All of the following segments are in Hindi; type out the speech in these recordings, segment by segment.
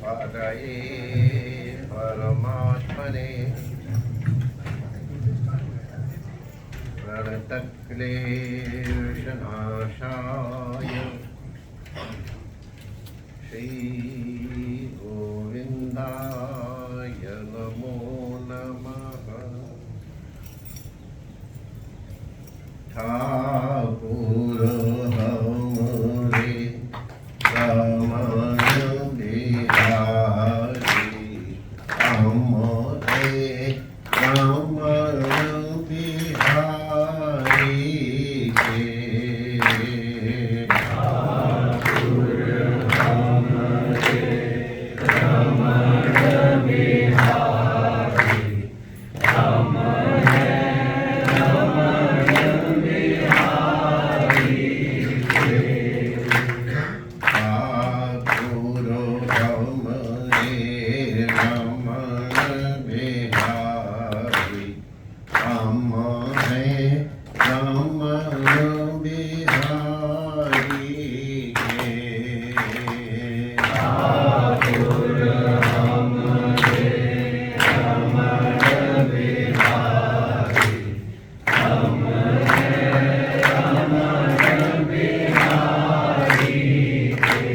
पदये परमात्मने प्रणतक्लेशनाशाय श्रीगोविन्दाय नमो नमः। ठाकुर हमरे रमण बिहारी हमरे रमण बिहारी के ठाकुर हमरे रमण बिहारी हमरे रमण बिहारी के ठाकुर हमरे रमण बिहारी हमरे रमण बिहारी के ठाकुर हमरे रमण बिहारी हमरे रमण बिहारी के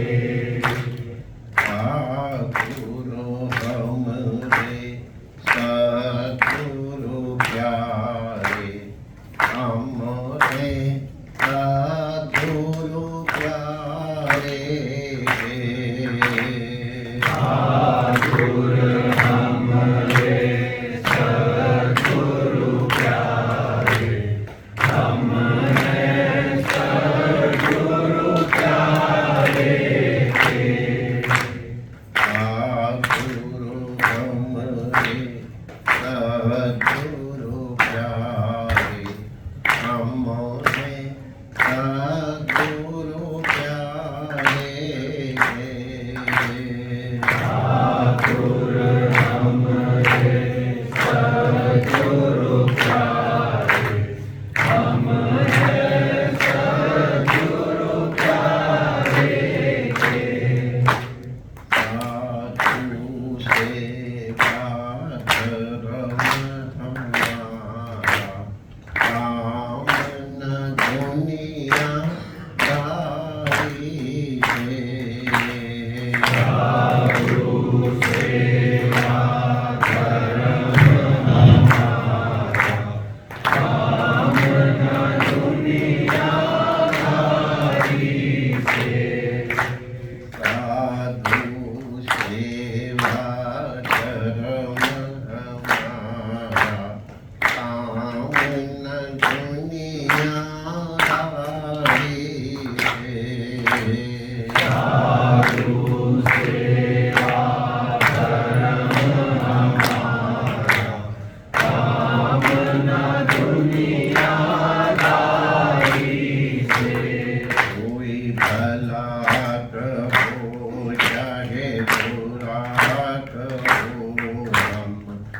ठाकुर हमरे सद्गुरु प्यारे हमरे सद्गुरु प्यारे ठाकुर हमरे सद्गुरु प्यारे हमरे सद्गुरु प्यारे ठाकुर हमरे सद्गुरु प्यारे हमरे सद्गुरु प्यारे ठाकुर हमरे सद्गुरु प्यारे हमरे सद्गुरु प्यारे साधु सेवा धर्म हमारा काम न दुनिया दारी है साधु सेवा धर्म हमारा काम न दुनिया दारी है साधु सेवा धर्म हमारा काम न दुनियादारी है साधु सेवा धर्म हमारा काम न दुनियादारी से कोई भला कहो चाहे बुरा कहो हम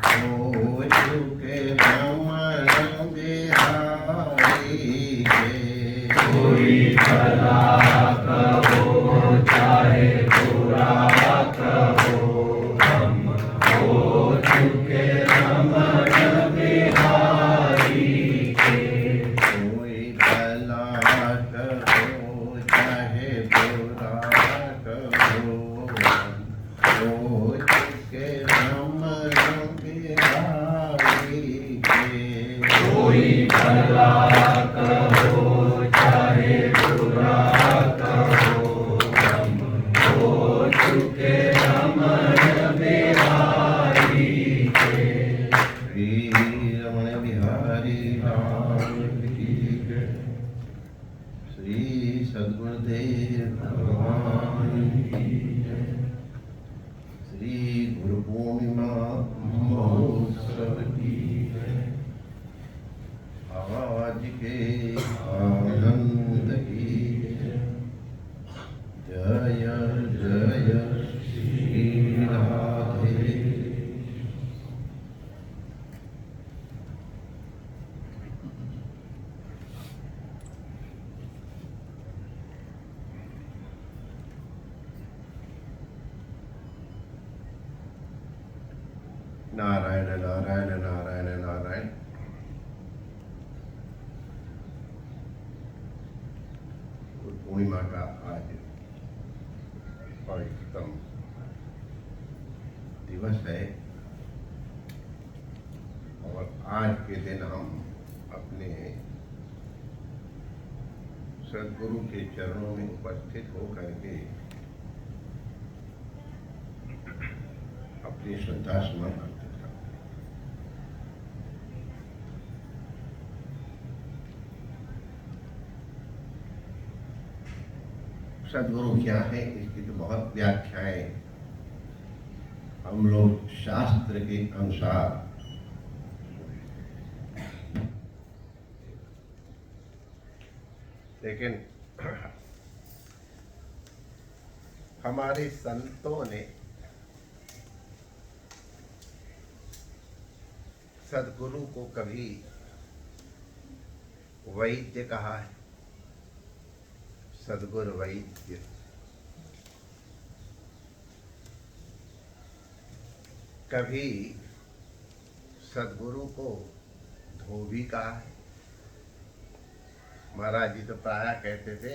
हो चुके रमण बिहारी के कोई भला कहो चाहे बुरा कहो हम हो चुके रमण बिहारी के कोई भला कहो चाहे बुरा कहो हम हो चुके रमण बिहारी के कोई भला कहो चाहे बुरा कहो हम हो चुके रमण बिहारी के श्री रमण बिहारी राम की जय। श्री सद्गुरुदेव भगवान की जय। श्री गुरु पूर्णिमा महोत्सव की जय। आज के आनंद की जय। जय जय श्री राधे। नारायण नारायण नारायण नारायण। पूर्णिमा का आज पवित्रतम दिवस है और आज के दिन हम अपने सदगुरु के चरणों में उपस्थित होकर के अपनी श्रद्धा सुमन अर्पित करते हैं। सदगुरु क्या है, इसकी तो बहुत व्याख्याएं हम लोग शास्त्र के अनुसार लेकिन हमारे संतों ने सदगुरु को कभी वैद्य कहा है, सदगुरु वैद्य। कभी सदगुरु को धोबी कहा है। महाराज जी तो प्रायः कहते थे,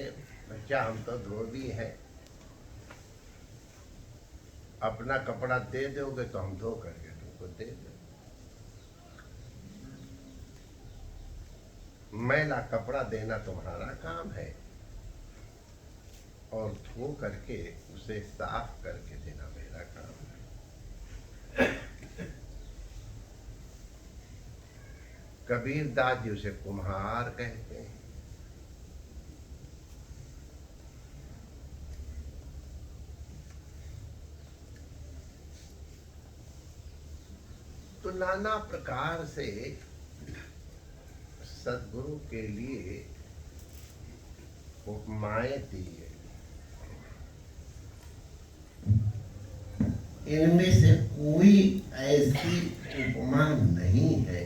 बच्चा हम तो धोबी हैं, अपना कपड़ा दे दोगे तो हम धो करके तुमको दे दें। मैला कपड़ा देना तुम्हारा काम है और धो करके उसे साफ करके देना मेरा काम है। कबीर दास जी उसे कुम्हार कहते हैं। तो नाना प्रकार से सदगुरु के लिए उपमाएं दी गई। इनमें से कोई ऐसी उपमा नहीं है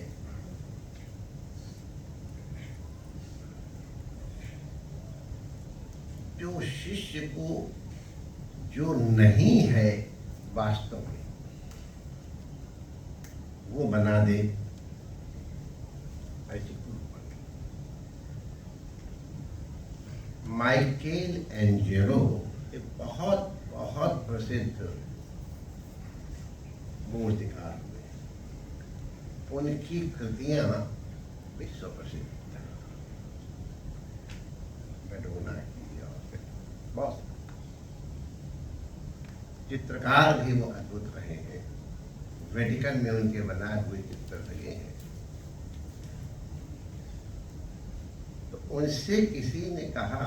जो शिष्य को जो नहीं है वास्तव में वो बना दे। ऐसी माइकेल एंजेलो एक बहुत बहुत प्रसिद्ध मूर्तिकार हुए। उनकी कृतियां विश्व प्रसिद्ध हैं। मैडोना की और बहुत चित्रकार भी वो अद्भुत रहे हैं। वेटिकन में उनके बनाए हुए चित्र लगे हैं। तो उनसे किसी ने कहा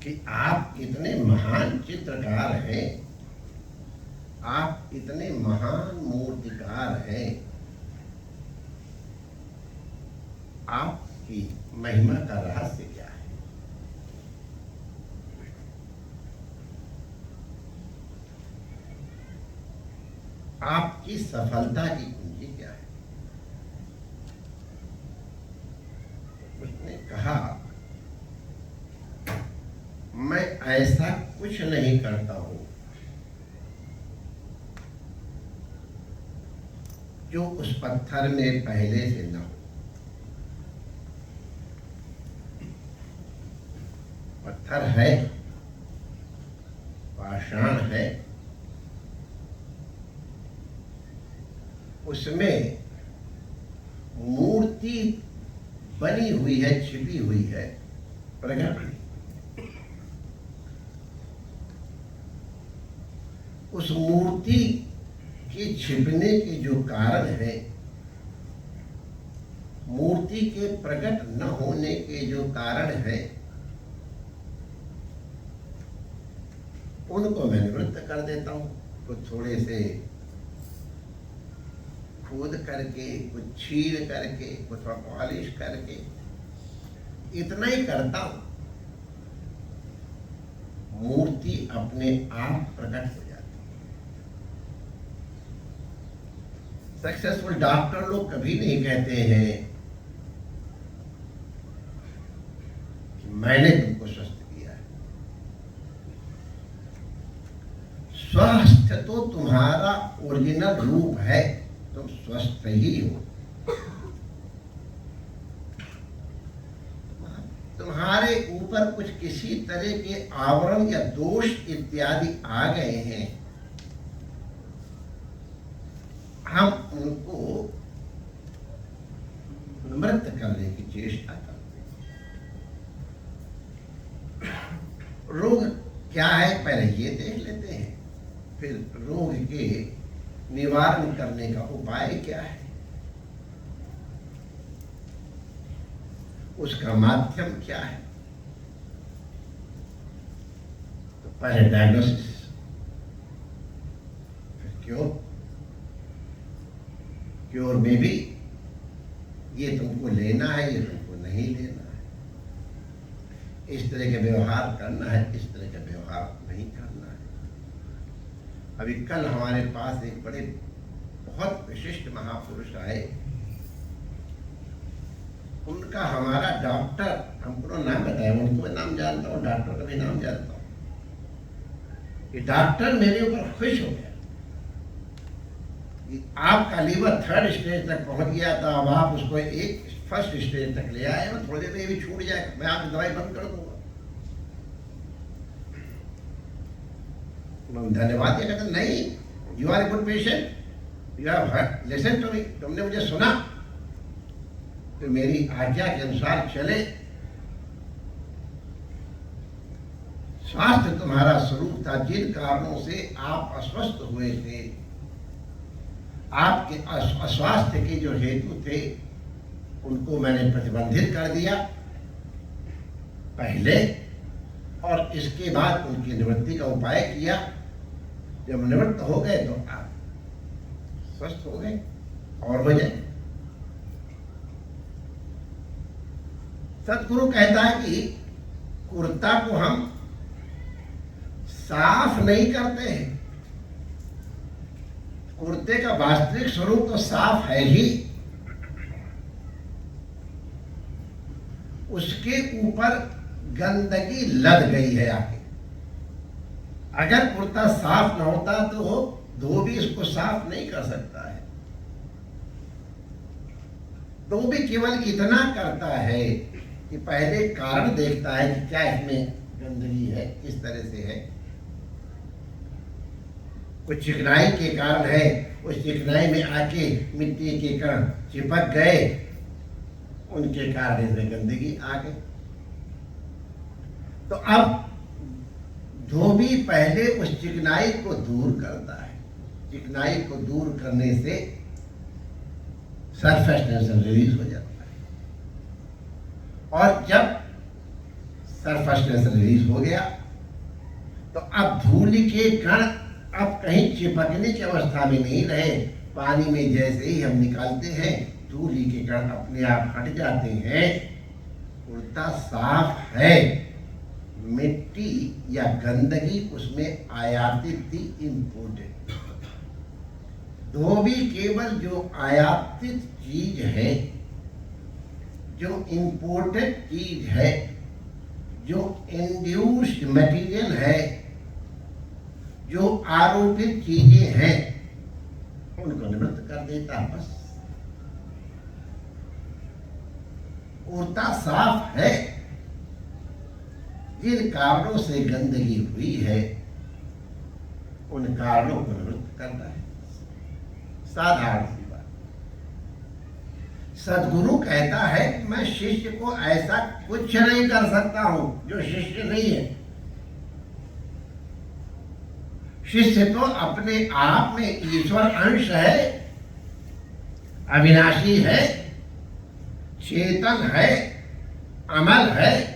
कि आप इतने महान चित्रकार हैं, आप इतने महान मूर्तिकार हैं, आपकी महिमा का रहस्य क्या है? आपकी सफलता की कुंजी क्या है? उसने कहा, मैं ऐसा कुछ नहीं करता हूं जो उस पत्थर में पहले से न हो। पत्थर है, पाषाण है, उसमें मूर्ति बनी हुई है, छिपी हुई है, प्रकट। उस मूर्ति के छिपने के जो कारण है, मूर्ति के प्रकट न होने के जो कारण है, उनको मैं निवृत्त कर देता हूं। कुछ थोड़े से खोद करके, कुछ छील करके, कुछ पॉलिश करके, इतना ही करता हूं, मूर्ति अपने आप प्रकट हो जाती है। सक्सेसफुल डॉक्टर लोग कभी नहीं कहते हैं कि मैंने तुमको स्वस्थ किया है। स्वास्थ्य तो तुम्हारा ओरिजिनल रूप है, तुम स्वस्थ ही हो। तुम्हारे ऊपर कुछ किसी तरह के आवरण या दोष इत्यादि आ गए हैं, हम उनको निवृत्त करने की चेष्टा करते हैं। रोग क्या है पहले ये देख लेते हैं, फिर रोग के निवारण करने का उपाय क्या है, उसका माध्यम क्या है। तो पहले डायग्नोसिस, फिर क्योर में भी ये तुमको लेना है, ये तुमको नहीं लेना है, इस तरह के व्यवहार करना है, इस तरह का व्यवहार नहीं करना है। अभी कल हमारे पास एक बड़े बहुत विशिष्ट महापुरुष आए, उनका हमारा डॉक्टर, हमको नाम बताया, उनको नाम जानता हूँ, डॉक्टर का भी नाम जानता हूँ, कि डॉक्टर मेरे ऊपर खुश हो गया कि आपका लीवर 3rd स्टेज तक पहुंच गया था, अब आप उसको एक 1st स्टेज तक ले आए, और थोड़ी देर में ये भी छूट जाएगा, मैं आपकी दवाई बंद कर दूंगा। धन्यवाद दिया, कहते नहीं, you are a good patient, you have listen to me, तुमने मुझे सुना, तो मेरी आज्ञा के अनुसार चले। स्वास्थ्य तुम्हारा स्वरूप था, जिन कारणों से आप अस्वस्थ हुए थे, आपके अस्वास्थ्य के जो हेतु थे उनको मैंने प्रतिबंधित कर दिया पहले, और इसके बाद उनकी निवृत्ति का उपाय किया। जब निवृत्त हो गए तो आप स्वस्थ हो गए और हो जाए। सदगुरु कहता है कि कुर्ता को हम साफ नहीं करते हैं, कुर्ते का वास्तविक स्वरूप तो साफ है ही, उसके ऊपर गंदगी लद गई है आके। अगर कुर्ता साफ न होता तो धोबी इसको साफ नहीं कर सकता है। धोबी केवल इतना करता है कि पहले कारण देखता है कि क्या इसमें गंदगी है, किस तरह से है, कुछ चिकनाई के कारण है, उस चिकनाई में आके मिट्टी के कण चिपक गए, उनके कारण इसमें गंदगी आ गई। तो अब धोबी पहले उस चिकनाई को दूर करता है। चिकनाई को दूर करने से सरफेस टेंशन रिलीज हो जाता है, और जब सरफेस टेंशन रिलीज हो गया तो अब धूल के कण अब कहीं चिपकने की अवस्था में नहीं रहे। पानी में जैसे ही हम निकालते हैं, धूल के कण अपने आप हट जाते हैं, कुर्ता साफ है। मिट्टी या गंदगी उसमें आयातित थी, इंपोर्टेड। धोबी केवल जो आयातित चीज है, जो इंपोर्टेड चीज है, जो इंड्यूस्ड मटेरियल है, जो आरोपित चीजें हैं, उनको निवृत्त कर देता है बस। कुर्ता साफ है, जिन कारणों से गंदगी हुई है उन कारणों को निवृत्त करता है। साधारण सी बात। सदगुरु कहता है कि मैं शिष्य को ऐसा कुछ नहीं कर सकता हूं जो शिष्य नहीं है। शिष्य तो अपने आप में ईश्वर अंश है, अविनाशी है, चेतन है, अमल है।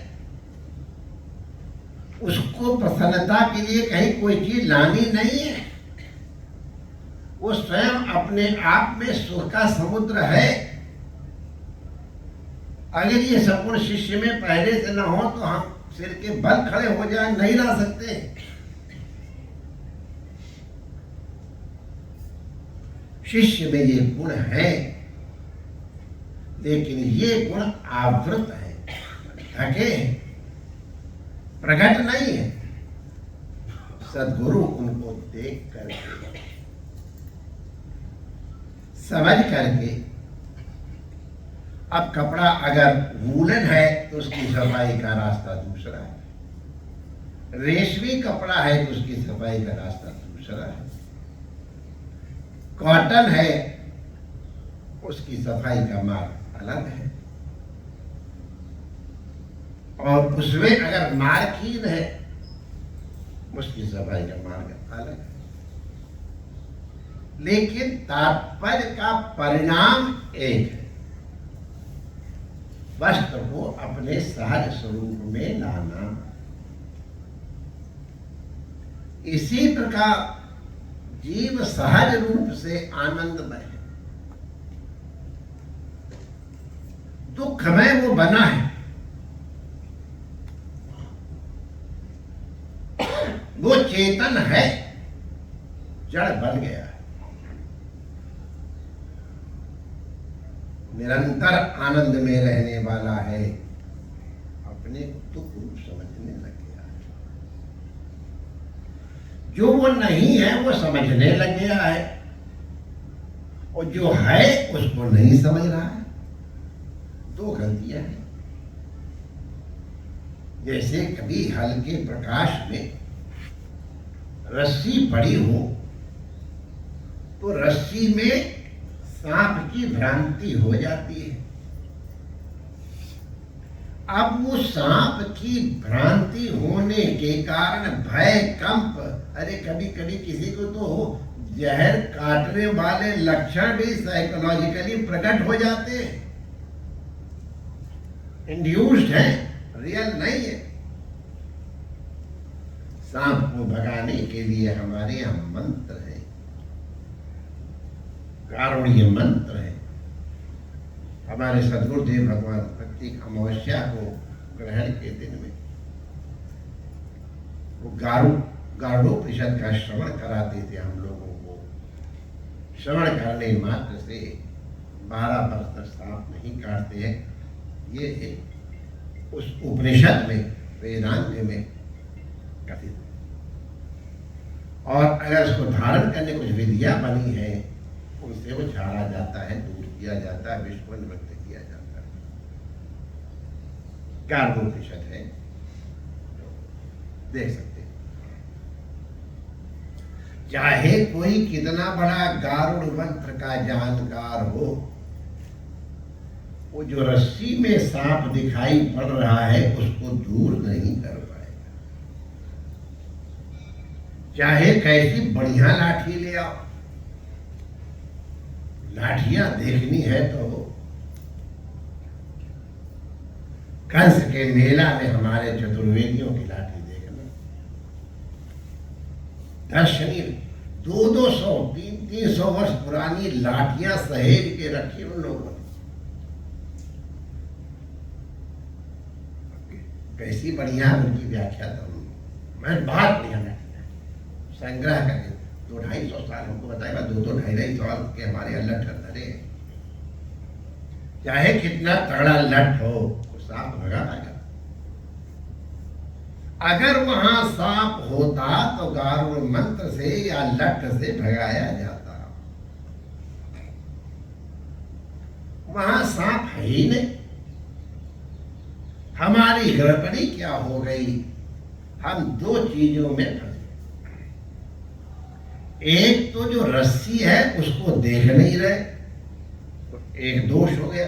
उसको प्रसन्नता के लिए कहीं कोई चीज लानी नहीं है। वो स्वयं अपने आप में सुख का समुद्र है। अगर ये सगुण शिष्य में पहले से न हो तो हम सिर के बल खड़े हो जाए, नहीं ला सकते। शिष्य में ये गुण है, लेकिन ये गुण आवृत है, ढके हैं, प्रकट नहीं है। सदगुरु उनको देख करके समझ करके, अब कपड़ा अगर वूलन है तो उसकी सफाई का रास्ता दूसरा है, रेशमी कपड़ा है तो उसकी सफाई का रास्ता दूसरा है, कॉटन है उसकी सफाई का मार्ग अलग है, और उसमें अगर मार्किन है उसकी सफाई का मार्ग अलग है। लेकिन तात्पर्य का परिणाम एक है, वस्त्र को अपने सहज स्वरूप में लाना। इसी प्रकार जीव सहज रूप से आनंदमय है, दुखमय वो बना है, वो चेतन है, जड़ बन गया है, निरंतर आनंद में रहने वाला है, अपने दुख रूप समझने लग गया है। जो वो नहीं है वो समझने लग गया है, और जो है उसको नहीं समझ रहा है। दो गलतियां हैं। जैसे कभी हल्के प्रकाश में रस्सी पड़ी हो तो रस्सी में सांप की भ्रांति हो जाती है। अब वो सांप की भ्रांति होने के कारण भय, कंप, अरे कभी कभी किसी को तो जहर काटने वाले लक्षण भी साइकोलॉजिकली प्रकट हो जाते हैं, इंड्यूस्ड है, रियल नहीं है। सांप को भगाने के लिए हमारे यहाँ मंत्र है, कारुण्य मंत्र है। हमारे सदगुरुदेव भगवान प्रत्येक अमावस्या को ग्रहण के दिन में वो गारुड़ोपनिषद का श्रवण कराते थे हम लोगों को। श्रवण करने मात्र से 12 वर्ष तक सांप नहीं काटते हैं, ये उस उपनिषद में, वेदांत में कथित। और अगर उसको धारण करने कुछ विधियां बनी है, उनसे वो झाड़ा जाता है, दूर किया जाता है, विश्व को निवृत्त किया जाता है। गारुड़ोपनिषद है, देख सकते हैं। चाहे कोई कितना बड़ा गारुड़ मंत्र का जानकार हो, वो जो रस्सी में सांप दिखाई पड़ रहा है उसको दूर नहीं कर पाएगा। चाहे कैसी बढ़िया लाठी ले आओ, लाठियां देखनी है तो कंस के मेला में हमारे चतुर्वेदियों की लाठी देखना। दर्शनी 200-200, 300 वर्ष पुरानी लाठियां सहेज के रखी उन लोगों ने। कैसी बढ़िया उनकी व्याख्या तो मैं बात नहीं है संग्रह करके 200-250 साल हमको बताएगा, 200-250 साल के हमारे अल्लाह ठहरे। चाहे कितना तगड़ा लठ हो, वो सांप भगा पाएगा। अगर वहां सांप होता तो गारुड़ मंत्र से या लठ से भगाया जाता। वहां सांप है ही नहीं। हमारी गड़बड़ी क्या हो गई, हम दो चीजों में फंसे। एक तो जो रस्सी है उसको देख नहीं रहे, तो एक दोष हो गया।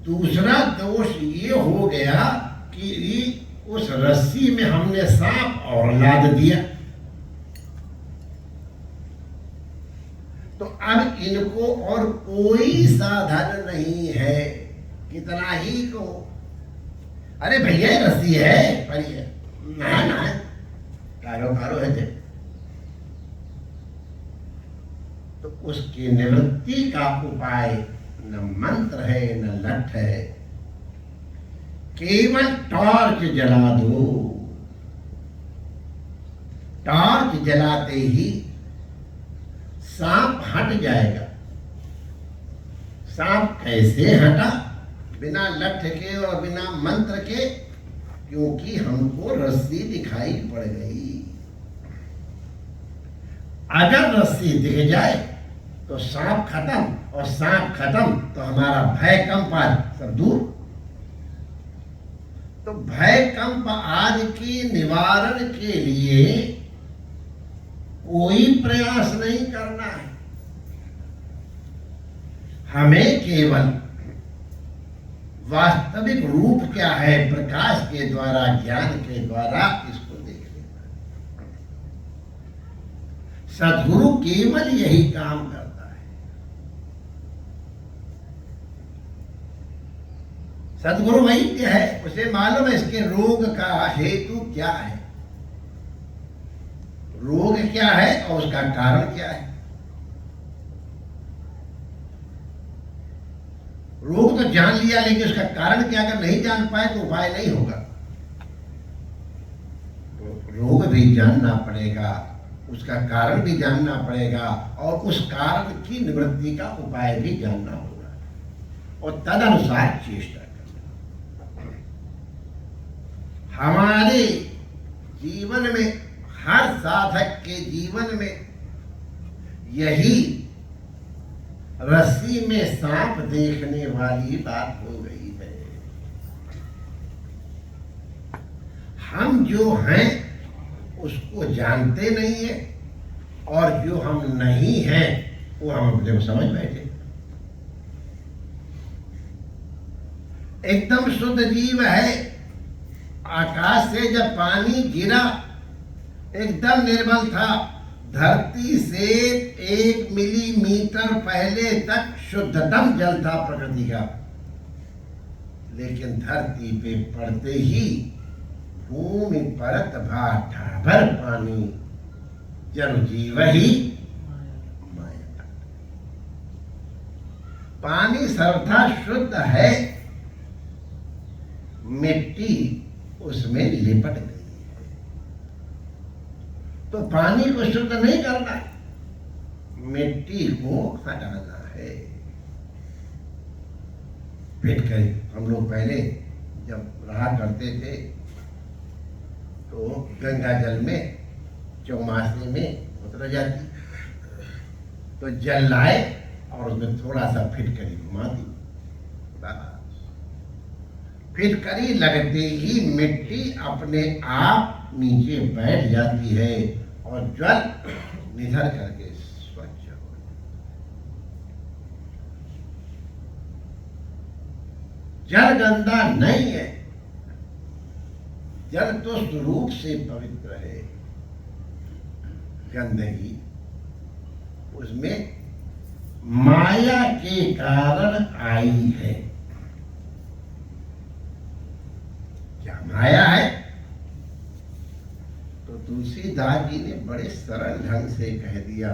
दूसरा दोष ये हो गया कि उस रस्सी में हमने सांप और लाद दिया। तो अब इनको और कोई साधन नहीं है, कितना ही को अरे भैया रस्सी है पढ़िए ना कारो है तो उसकी निवृत्ति का उपाय न मंत्र है न लठ है, केवल टॉर्च जला दो। टॉर्च जलाते ही सांप हट जाएगा। सांप कैसे हटा? बिना लठ के और बिना मंत्र के, क्योंकि हमको रस्सी दिखाई पड़ गई। अगर रस्सी दिख जाए तो सांप खत्म, और सांप खत्म तो हमारा भय कंप आदि सब दूर। तो भय कंप आदि के निवारण के लिए कोई प्रयास नहीं करना है, हमें केवल वास्तविक रूप क्या है प्रकाश के द्वारा, ज्ञान के द्वारा इसको देख लेना। सद्गुरु केवल यही काम करता है। सद्गुरु वैद्य है, उसे मालूम है इसके रोग का हेतु क्या है, रोग क्या है और उसका कारण क्या है। रोग तो जान लिया, लेकिन उसका कारण क्या, अगर नहीं जान पाए तो उपाय नहीं होगा। तो रोग भी जानना पड़ेगा, उसका कारण भी जानना पड़ेगा, और उस कारण की निवृत्ति का उपाय भी जानना होगा, और तदनुसार चेष्टा करना। हमारे जीवन में, हर साधक के जीवन में यही रस्सी में सांप देखने वाली बात हो गई है। हम जो हैं उसको जानते नहीं है, और जो हम नहीं हैं वो हम अपने को समझ बैठे। एकदम शुद्ध जीव है, आकाश से जब पानी गिरा एकदम निर्मल था, धरती से 1 मिलीमीटर पहले तक शुद्धतम जल था प्रकृति का, लेकिन धरती पे पड़ते ही भूमि परत भार पानी, जन जीव ही माया। पानी सर्वथा शुद्ध है, मिट्टी उसमें लिपट गई। तो पानी को शुद्ध नहीं करना, मिट्टी को हटाना है। फिटकरी हम लोग पहले जब रहा करते थे तो गंगा जल में चौमासे में उतर जाती, तो जल लाए और उसमें थोड़ा सा फिटकरी घुमा दी, फिटकरी लगते ही मिट्टी अपने आप नीचे बैठ जाती है और जल निधर करके स्वच्छ हो। जल गंदा नहीं है, जल तो स्वरूप से पवित्र है। गंदगी उसमें माया के कारण आई है। क्या माया है? तो तुलसीदास जी ने बड़े सरल ढंग से कह दिया,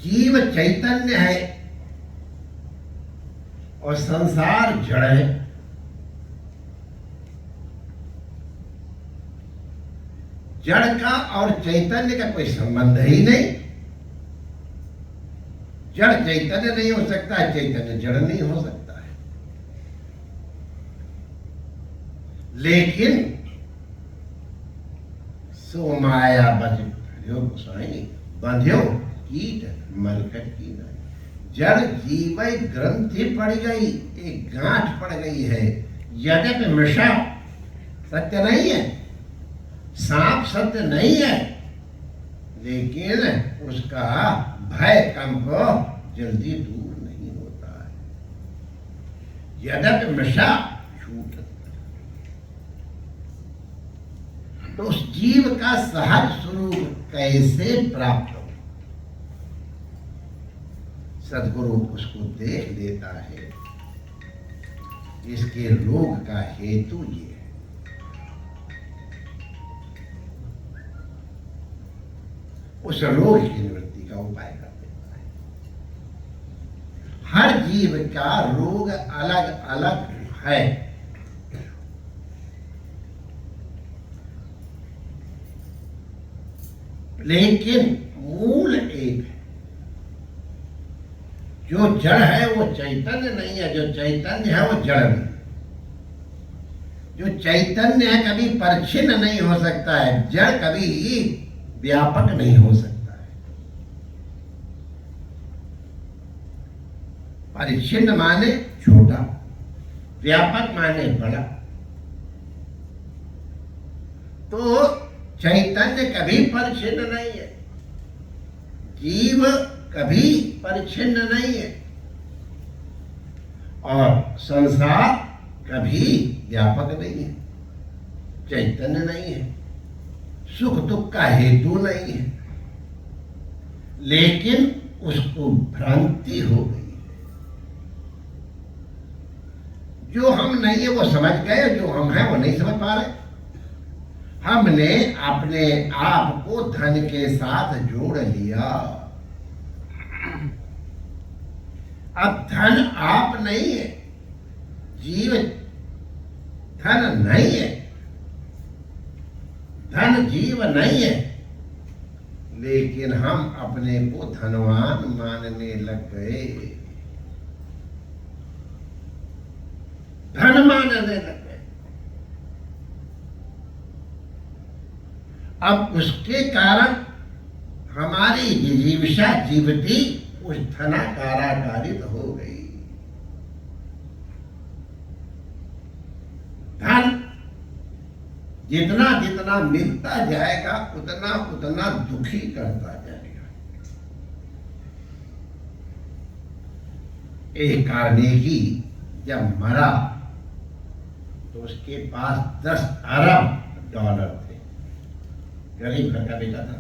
जीव चैतन्य है और संसार जड़ है। जड़ का और चैतन्य का कोई संबंध ही नहीं। जड़ चैतन्य नहीं हो सकता है, चैतन्य जड़ नहीं हो सकता है। लेकिन सो माया बंध्यो कीट मरकट की नहीं। जड़ जीव ग्रंथि पड़ गई, एक गांठ पड़ गई है। यद्यपि मृषा सत्य नहीं है, सांप सत्य नहीं है, लेकिन उसका भय कंप जल्दी दूर नहीं होता है। यद्यपि मृषा झूठ, तो उस जीव का सहज स्वरूप कैसे प्राप्त हो? सद्गुरु उसको देख लेता है। इसके रोग का हेतु ये है। उस रोग की निवृत्ति का उपाय कर देता है। हर जीव का रोग अलग अलग है, लेकिन मूल एक है। जो जड़ है वो चैतन्य नहीं है, जो चैतन्य है वो जड़ नहीं। जो चैतन्य है कभी परिच्छिन्न नहीं हो सकता है, जड़ कभी व्यापक नहीं हो सकता है। परिच्छिन्न माने छोटा, व्यापक माने बड़ा। तो चैतन्य कभी परिच्छिन्न नहीं है, जीव कभी परिच्छिन्न नहीं है, और संसार कभी व्यापक नहीं है, चैतन्य नहीं है, सुख दुख का हेतु नहीं है। लेकिन उसको भ्रांति हो गई है। जो हम नहीं है वो समझ गए, जो हम हैं वो नहीं समझ पा रहे। हमने अपने आप को धन के साथ जोड़ लिया। अब धन आप नहीं है, जीव धन नहीं है, धन जीव नहीं है, लेकिन हम अपने को धनवान मानने लग गए, धन मानने लग गए। अब उसके कारण हमारी जिजीविषा जीवती उस धनाकाराकारित हो गई। धन जितना जितना मिलता जाएगा उतना उतना दुखी करता जाएगा। एक कार्नेगी जब मरा तो उसके पास 10 अरब डॉलर थे। गरीब घर का बेटा था।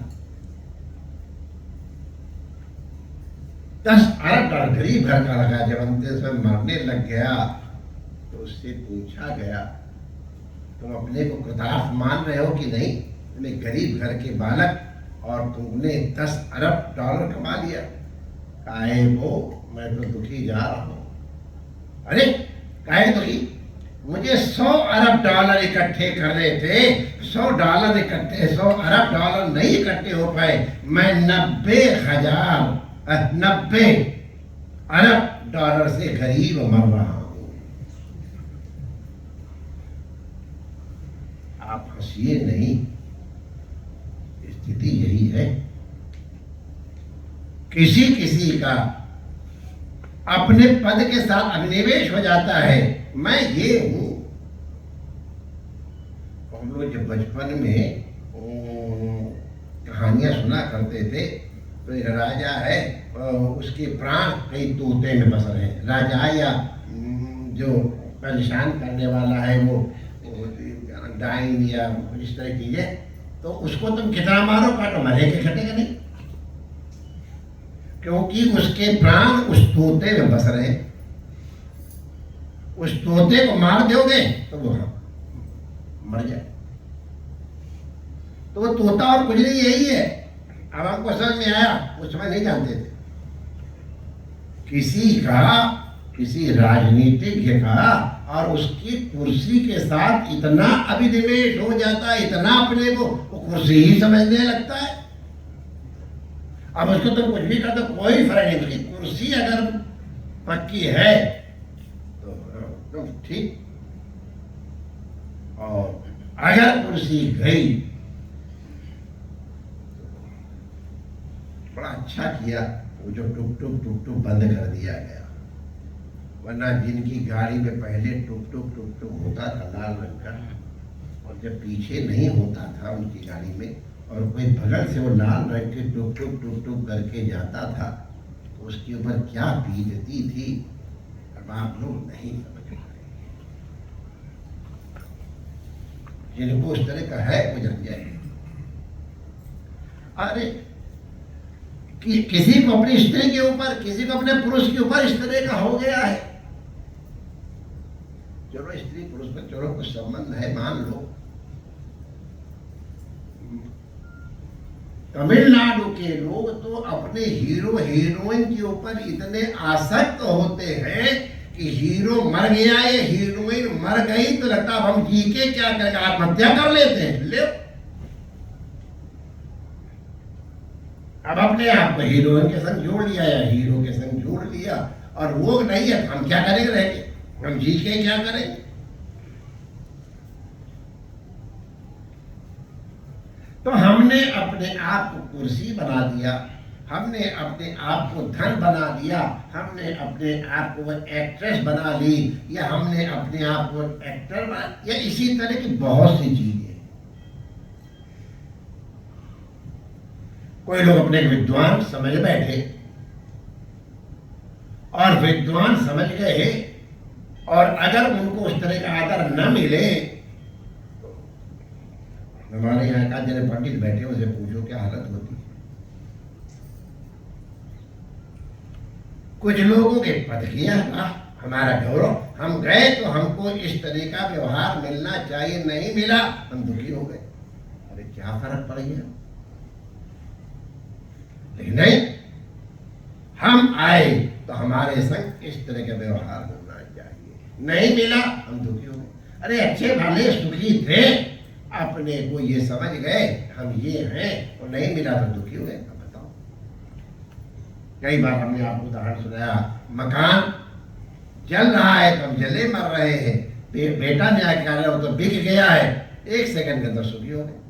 10 अरब डॉलर गरीब घर का लगा। जब अंतिम समय मरने लग गया तो उससे पूछा गया, तुम अपने को कृतार्थ मान रहे हो कि नहीं? तुम्हें गरीब घर के बालक और तुमने 10 अरब डॉलर कमा लिया। काहे वो, मैं तो दुखी जा रहा हूं। अरे काहे दुखी? मुझे 100 अरब डॉलर इकट्ठे करने थे। 100 डॉलर इकट्ठे, 100 अरब डॉलर नहीं इकट्ठे हो पाए। मैं 90 अरब डॉलर से गरीब मर रहा हूं। आप हंसिए नहीं, स्थिति यही है। किसी किसी का अपने पद के साथ अभिनिवेश हो जाता है, मैं ये हूं। हम लोग जब बचपन में कहानियां सुना करते थे, तो एक राजा है, उसके प्राण कई तोते में बस रहे हैं। राजा या जो परेशान करने वाला है वो डाइन या इस तरह की है, तो उसको तुम कितना मारो काटो, मरे के कटेगा नहीं, क्योंकि उसके प्राण उस तोते में बस रहे। उस तोते को मार दोगे तो वो मर जाए। तो वो तोता और कुछ नहीं, यही है। अब आपको समझ में आया? उस समय नहीं जानते थे। किसी राजनीतिज्ञ का और उसकी कुर्सी के साथ इतना अभिनिवेश हो जाता है, इतना अपने को वो कुर्सी ही समझने लगता है। अब उसको तो कुछ भी कर दो कोई फर्क नहीं पड़ती। कुर्सी अगर पक्की है तो ठीक, और अगर कुर्सी गई, बड़ा अच्छा किया वो जो टुक टुक बंद कर दिया गया। वरना जिनकी गाड़ी में पहले टुक टुक होता था लाल रंग का, और जब पीछे नहीं होता था उनकी गाड़ी में, और कोई बगल से वो लाल रंग के टुक टुक करके जाता था, तो उसके ऊपर क्या बीतती थी अब आप लोग नहीं समझ पाए। जिनको उस तरह का है वो जान जाए। अरे किसी को अपनी स्त्री के ऊपर, किसी को अपने पुरुष के ऊपर इस तरह का हो गया है। चलो स्त्री पुरुष में चलो कुछ संबंध है, मान लो। तमिलनाडु के लोग तो अपने हीरो हीरोइन के ऊपर इतने आसक्त होते हैं कि हीरो मर गया या हीरोइन मर गई तो लगता अब हम जी के क्या करेंगे, आत्महत्या कर लेते हैं। ले अब अपने आप को हीरोइन के संग जोड़ लिया या हीरो के संग जोड़ लिया, और वो नहीं है तो हम क्या करेंगे रह के, हम जी के क्या करेंगे। तो हमने अपने आप को कुर्सी बना दिया, हमने अपने आप को धन बना दिया, हमने अपने आप को एक्ट्रेस बना ली, या हमने अपने आप को एक्टर बना, या इसी तरह की बहुत सी चीजें। कोई लोग अपने विद्वान समझ बैठे और विद्वान समझ गए, और अगर उनको उस तरह का आदर न मिले, हमारे यहाँ का जन पंडित बैठे उसे पूछो क्या हालत होती है। कुछ लोगों के पद किया हमारा गौरव, हम गए तो हमको इस तरह का व्यवहार मिलना चाहिए, नहीं मिला हम दुखी हो गए, अरे क्या फर्क पड़ गया। लेकिन नहीं, हम आए तो हमारे संग इस तरह का व्यवहार होना चाहिए, नहीं मिला हम दुखी हो गए। अरे अच्छे भले सुखी थे, अपने को ये समझ गए हम ये हैं, और नहीं मिला तो दुखी हो गए। अब बताओ, कई बार हमने आपको उदाहरण सुनाया, मकान जल रहा है तो हम जले मर रहे हैं, बेटा ने आके कह रहा हो तो बिक गया है, एक सेकंड के अंदर सुखी हो गए।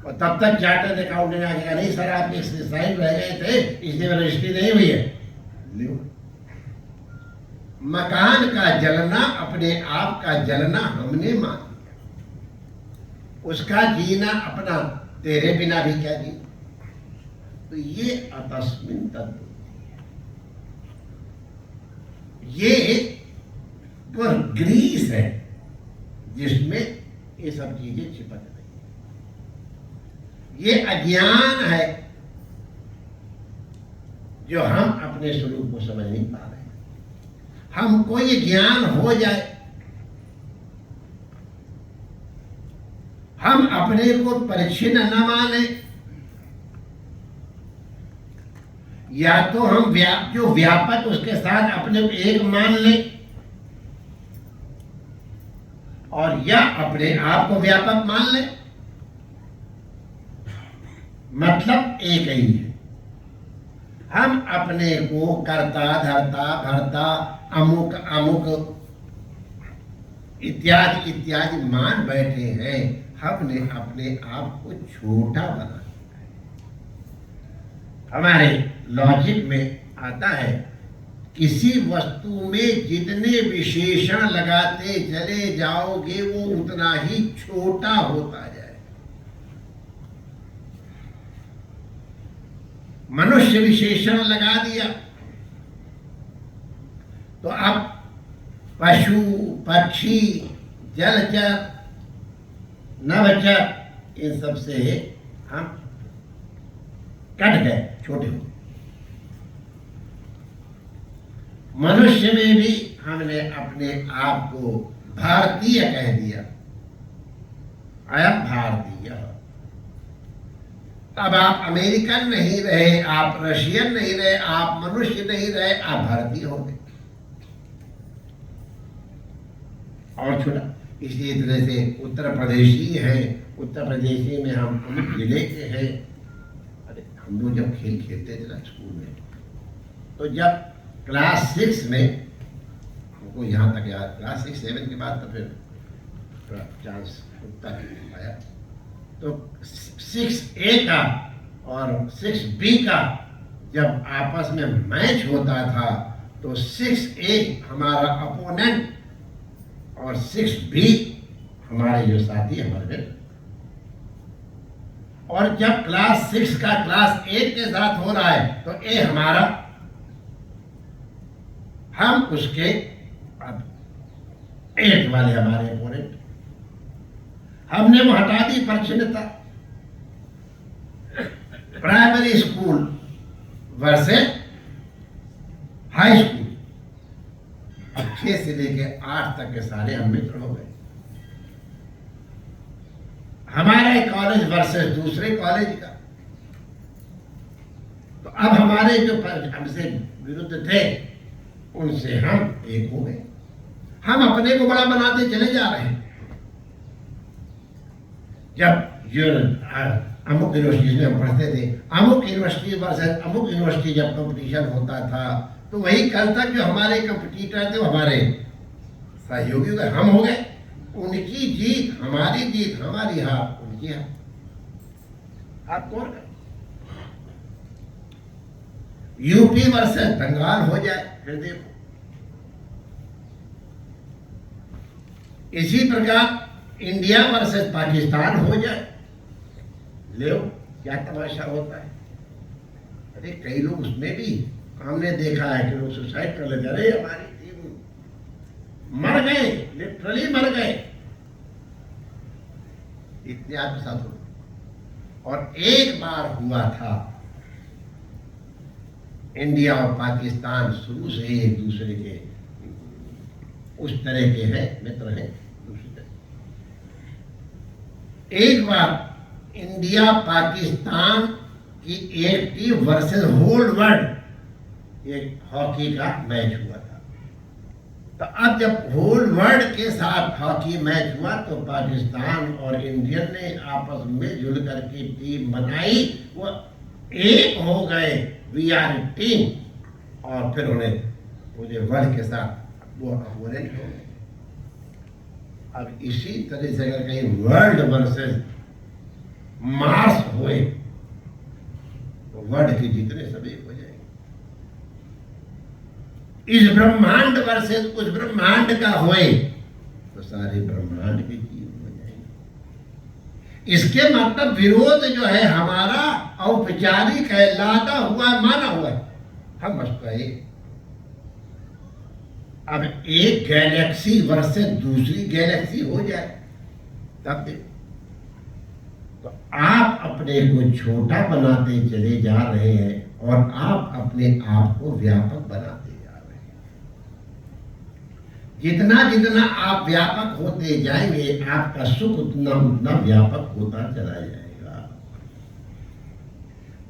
और तब तक चार्टर्ड अकाउंटेंट ने आके कहा नहीं सर आपके साइन रह गए थे इसलिए रजिस्ट्री नहीं हुई है। मकान का जलना, अपने आप का जलना हमने मान लिया, उसका जीना अपना तेरे बिना भी क्या जी। तो ये अतस्मिन तत्व, ये वो ग्रीस है जिसमें ये सब चीजें चिपक रही, ये अज्ञान है जो हम अपने स्वरूप को समझ नहीं पा रहे। हमको ये ज्ञान हो जाए, हम अपने को परिच्छिन्न न माने, या तो हम जो व्यापक उसके साथ अपने को एक मान लें, और या अपने आप को व्यापक मान लें, मतलब एक ही है। हम अपने को कर्ता धर्ता भर्ता अमुक अमुक इत्यादि इत्यादि मान बैठे हैं, हमने अपने आप को छोटा बना दिया है। हमारे लॉजिक में आता है, किसी वस्तु में जितने विशेषण लगाते चले जाओगे वो उतना ही छोटा होता जाए। मनुष्य विशेषण लगा दिया तो अब पशु पक्षी जलचर नभचर इन सब से हम कट गए, छोटे हो। मनुष्य में भी हमने अपने आप को भारतीय कह दिया, अयम भारतीय। अब आप अमेरिकन नहीं रहे, आप रशियन नहीं रहे, आप मनुष्य नहीं रहे, आप भारतीय हो गए और छोटा। इसी तरह से उत्तर प्रदेशी है, उत्तर प्रदेशी में हम अमुक जिले के हैं। अरे हम लोग जब खेल खेलते थे ना स्कूल में, तो जब क्लास 6 में हमको यहाँ तक याद, क्लास 6 7 के बाद तो फिर थोड़ा चांस उठता आया, तो 6A का और 6B का जब आपस में मैच होता था तो 6A हमारा अपोनेंट और 6B हमारे जो साथी हमारे। और जब क्लास 6 का क्लास 8 के साथ हो रहा है तो A हमारा, हम उसके 8 वाले हमारे अपोनेंट। हमने वो हटा दी परिच्छिन्नता, primary school versus high school. 6 से लेके 8 तक के सारे हम मित्र हो गए। हमारा एक कॉलेज वर्सेस दूसरे कॉलेज का, तो अब हमारे जो हमसे विरुद्ध थे उनसे हम एक हो गए। हम अपने को बड़ा बनाते चले जा रहे हैं। जब अमुक यूनिवर्सिटी में हम पढ़ते थे, अमुक यूनिवर्सिटी वर्सेस अमुक यूनिवर्सिटी जब कंपटीशन होता था तो वही कल तक जो हमारे कंपटीटर थे वो हमारे सहयोगी हो गए, हम हो गए। उनकी जीत हमारी जीत, हमारी हार उनकी हार। आप कौन कर? यूपी वर्सेस बंगाल हो जाए फिर देखो। इसी प्रकार इंडिया वर्सेस पाकिस्तान हो जाए, ले क्या तमाशा होता है। अरे कई लोग उसमें भी हमने देखा है कि लोग सुसाइड कर लेते, अरे हमारी टीम मर गए, लिटरली मर गए, इतने आपके साथ हो। और एक बार हुआ था, इंडिया और पाकिस्तान शुरू से ही एक दूसरे के उस तरह के हैं, मित्र हैं दूसरी तरह। एक बार इंडिया पाकिस्तान की एक टीम वर्सेस होल वर्ल्ड एक हॉकी का मैच हुआ था। तो अब जब होल वर्ल्ड के साथ हॉकी मैच हुआ तो पाकिस्तान और इंडियन ने आपस में जुड़ करके टीम बनाई, वो एक हो गए, वी आर टीम, और फिर उन्हें मुझे वर्ल्ड के साथ वो अपोनेंट हो गए। अब इसी तरह से अगर कहीं वर्ल्ड वर्सेस मार्स हुए तो वर्ल्ड के जितने सब एक हो जाएंगे। इस ब्रह्मांड वर्सेस उस ब्रह्मांड का होए तो सारे ब्रह्मांड के जीव हो जाएंगे। इसके मतलब विरोध जो है हमारा औपचारिक है, लादा हुआ, माना हुआ है, हम बस कहे। अब एक गैलेक्सी वर्सेस दूसरी गैलेक्सी हो जाए तब देखो। तो आप अपने को छोटा बनाते चले जा रहे हैं और आप अपने आप को व्यापक बनाते जा रहे हैं। जितना जितना आप व्यापक होते जाएंगे आपका सुख उतना उतना व्यापक होता चला जाएगा।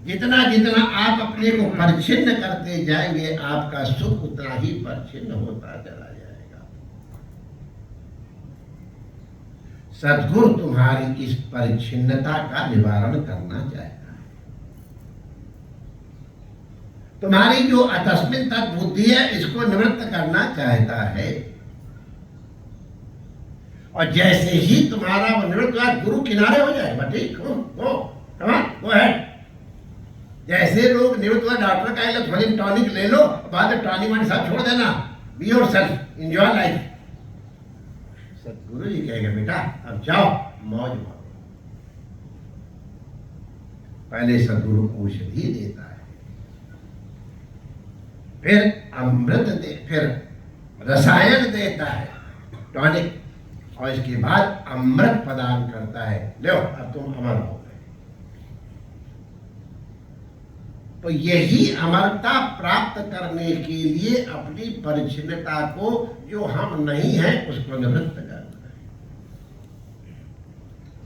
जितना जितना आप अपने को परिच्छिन्न करते जाएंगे आपका सुख उतना ही परिच्छिन्न होता चला जाएगा। सद्गुरु तुम्हारी इस परिच्छिन्नता का निवारण करना चाहता है। तुम्हारी जो अतस्मिन तद्बुद्धि है इसको निवृत्त करना चाहता है। और जैसे ही तुम्हारा वो निवृत्त हुआ गुरु किनारे हो जाएगा, ठीक हो, गो अहेड। जैसे लोग निवृत्त हुआ डॉक्टर का थोड़ी टॉनिक ले लो, बाद में टॉनिक वाले साथ छोड़ देना, बी योरसेल्फ, एंजॉय लाइफ। सतगुरु जी कहेंगे बेटा अब जाओ मौज मारो। पहले सतगुरु औषधि देता है, फिर अमृत दे, फिर रसायन देता है, टॉनिक, और इसके बाद अमृत प्रदान करता है। लो अब तुम अमर हो गए। तो यही अमरता प्राप्त करने के लिए अपनी परिच्छिन्नता को जो हम नहीं हैं उसको निवृत्त करना है।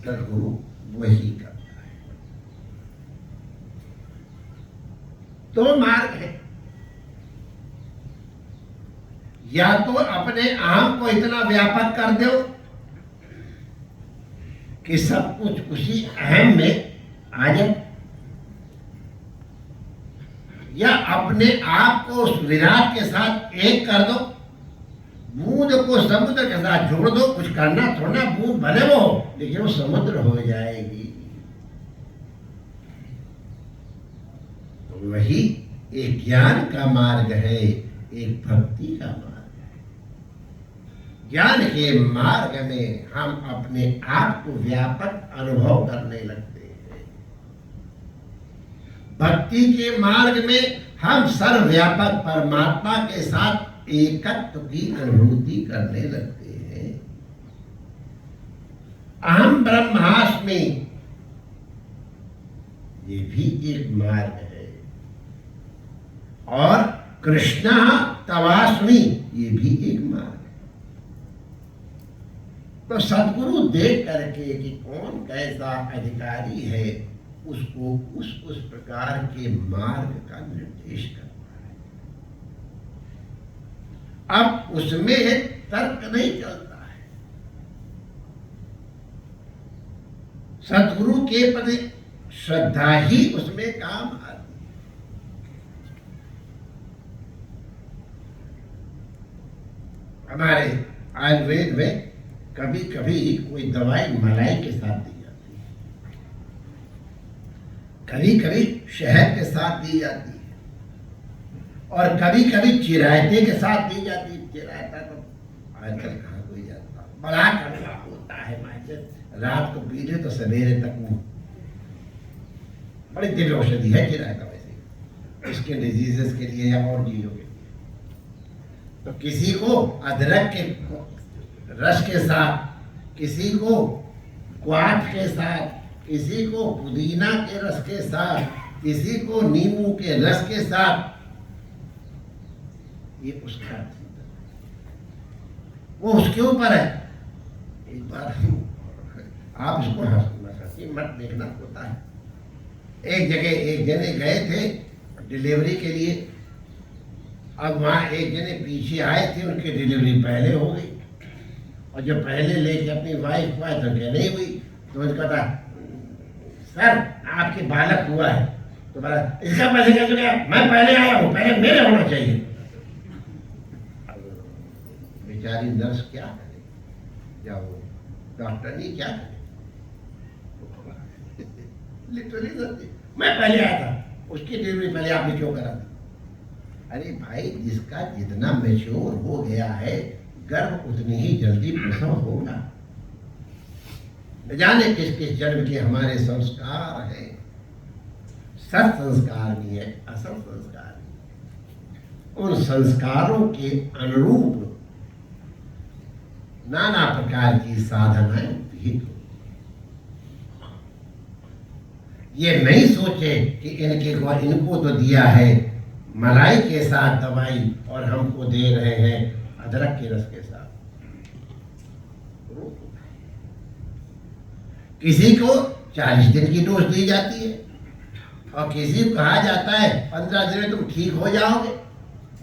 सद्गुरु वही करता है। दो मार्ग है, या तो अपने आप को इतना व्यापक कर दो कि सब कुछ उसी अहम में आ जाए, या अपने आप को उस विराट के साथ एक कर दो, बूंद को समुद्र के साथ जोड़ दो। कुछ करना थोड़ा, बूंद भले वो लेकिन वो समुद्र हो जाएगी। तो वही एक ज्ञान का मार्ग है, एक भक्ति का मार्ग है। ज्ञान के मार्ग में हम अपने आप को व्यापक अनुभव करने लगते हैं। भक्ति के मार्ग में हम सर्वव्यापक परमात्मा के साथ एकत्व की अनुभूति करने लगते हैं। अहम ब्रह्मास्मि ये भी एक मार्ग है, और कृष्ण तवास्मि ये भी एक मार्ग है। तो सद्गुरु देख करके कि कौन कैसा अधिकारी है उसको उस प्रकार के मार्ग का निर्देश करना है। अब उसमें तर्क नहीं चलता है। सद्गुरु के प्रति श्रद्धा ही उसमें काम आती। हमारे आयुर्वेद में कभी कभी कोई दवाई मलाई के साथ दी जाती है, कभी कभी शहद के साथ दी जाती है, और कभी कभी चिरायते के साथ दी जाती है। चिरायता तो आजकल कहाँ कोई जाता, बड़ा कड़वा होता है माइसे, रात को पीते तो सवेरे तक मुंह। बड़ी दिव्य औषधि है चिरायता वैसे, स्किन डिजीजेस के लिए या और चीजों के लिए। तो किसी को अदरक के रस के साथ, किसी को क्वाथ के साथ, किसी को पुदीना के रस के साथ, किसी को नींबू के रस के साथ, ये उसका वो उसके ऊपर है। एक बार आप इसको हंसी मत देखना होता है। एक जगह एक जने गए थे डिलीवरी के लिए। अब वहाँ एक जने पीछे आए थे, उनकी डिलीवरी पहले हो गई, और जो पहले लेके अपनी वाइफ को आए तो क्या नहीं हुई, तो उनका था सर आपके बालक हुआ है। तो बोला इसका पहले क्या चुका, मैं पहले आया हूँ, पहले मेरे होना चाहिए। बेचारी नर्स क्या करे या वो डॉक्टर नहीं क्या करे, लिटरली सर मैं पहले आया था, उसकी डिलीवरी पहले आपने क्यों करा था? अरे भाई जिसका जितना मैच्योर हो गया है गर्भ उतनी ही जल्दी प्रसव होगा। न जाने किस किस जन्म के हमारे संस्कार हैं, सत संस्कार भी है, असत संस्कार भी। उन संस्कारों के अनुरूप नाना प्रकार की साधनाएं विहित हो। ये नहीं सोचे कि इनको तो दिया है मलाई के साथ दवाई और हमको दे रहे हैं अदरक के रस के साथ। किसी को 40 दिन की डोज दी जाती है, और किसी को कहा जाता है 15 दिन में तुम ठीक हो जाओगे,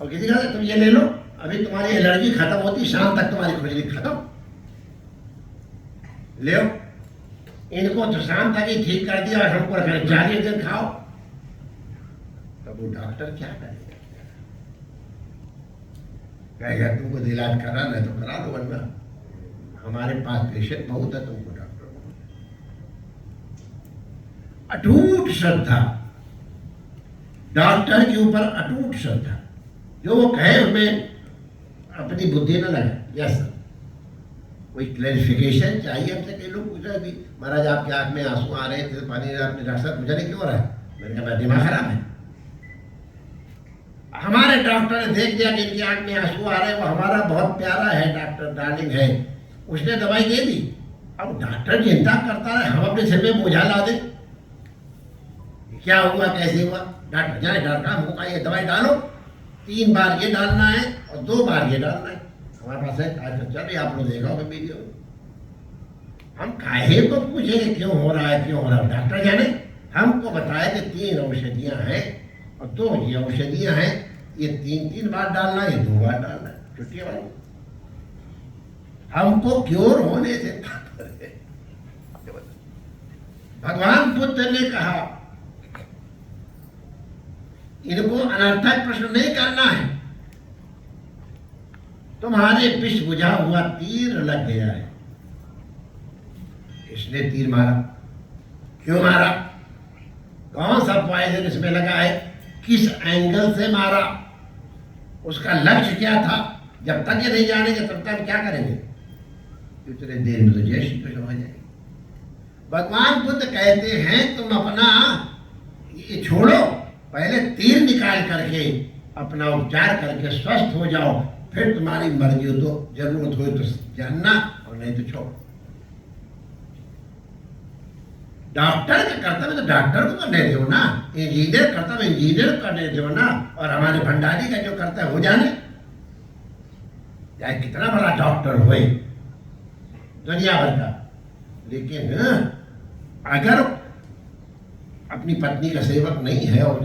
और किसी का तुम ये ले लो अभी तुम्हारी एलर्जी खत्म होती, शाम तक तुम्हारी खुजली खत्म, ले इनको तो शाम तक ही ठीक कर दिया और हमको 40 दिन खाओ। तब वो डॉक्टर क्या करेगा? कहेगा तुमको इलाज कराना है तो करा लो, वरना हमारे पास पेशेंट बहुत है, तुमको डॉक्टर। अटूट श्रद्धा, डॉक्टर के ऊपर अटूट श्रद्धा, जो वो कहे उसमें अपनी बुद्धि न लगे। यस सर, कोई क्लैरिफिकेशन चाहिए हमसे। कई लोग पूछ रहे थे महाराज आपके आंख में आंसू आ रहे थे, पानी आपने डॉक्टर साहब पूछा नहीं क्यों रहा है? मैंने कहा दिमाग खराब है। हमारे डॉक्टर ने देख दिया कि इनकी आंख में आंसू आ रहे हैं, वो हमारा बहुत प्यारा है डॉक्टर, डार्लिंग है, उसने दवाई दे दी। अब डॉक्टर चिंता करता रहे, हम अपने सिर में बोझा ला दे, क्या हुआ कैसे हुआ? डॉक्टर जाने, डॉक्टर हमको कहा ये दवाई डालो, 3 बार ये डालना है और 2 बार ये डालना है। हमारे पास है आज चल रही, आप लोग देखा होगा वीडियो। हम काहे को पूछे क्यों हो रहा है, क्यों हो रहा है? डॉक्टर जाने, हमको बताया कि 3 औषधियां हैं और 2 ये औषधियां हैं, ये 3 बार डालना है, 2 बार डालना है, छुट्टी वाली। हमको क्योर होने से भगवान बुद्ध ने कहा इनको अनर्थक प्रश्न नहीं करना है। तुम्हारे विष बुझा हुआ तीर लग गया है। इसने तीर मारा, क्यों मारा? कौन सा पॉइजन इसमें लगा है, किस एंगल से मारा, उसका लक्ष्य क्या था? जब तक ये नहीं जानेंगे तब तक क्या करेंगे? इतने देर में तो जय श्री कृष्ण हो जाएंगे। भगवान बुद्ध कहते हैं तुम अपना ये छोड़ो, पहले तीर निकाल करके अपना उपचार करके स्वस्थ हो जाओ, फिर तुम्हारी मर्जी हो तो जरूरत हो तो जानना, और नहीं तो छोड़ो। डॉक्टर का कर्तव्य तो डॉक्टर को करने दो ना, इंजीनियर कर्तव्य इंजीनियर को करने दो ना, और हमारे भंडारी का जो कर्तव्य हो जाने, चाहे कितना बड़ा डॉक्टर होए दुनिया भर का, लेकिन अगर अपनी पत्नी का सेवक नहीं है और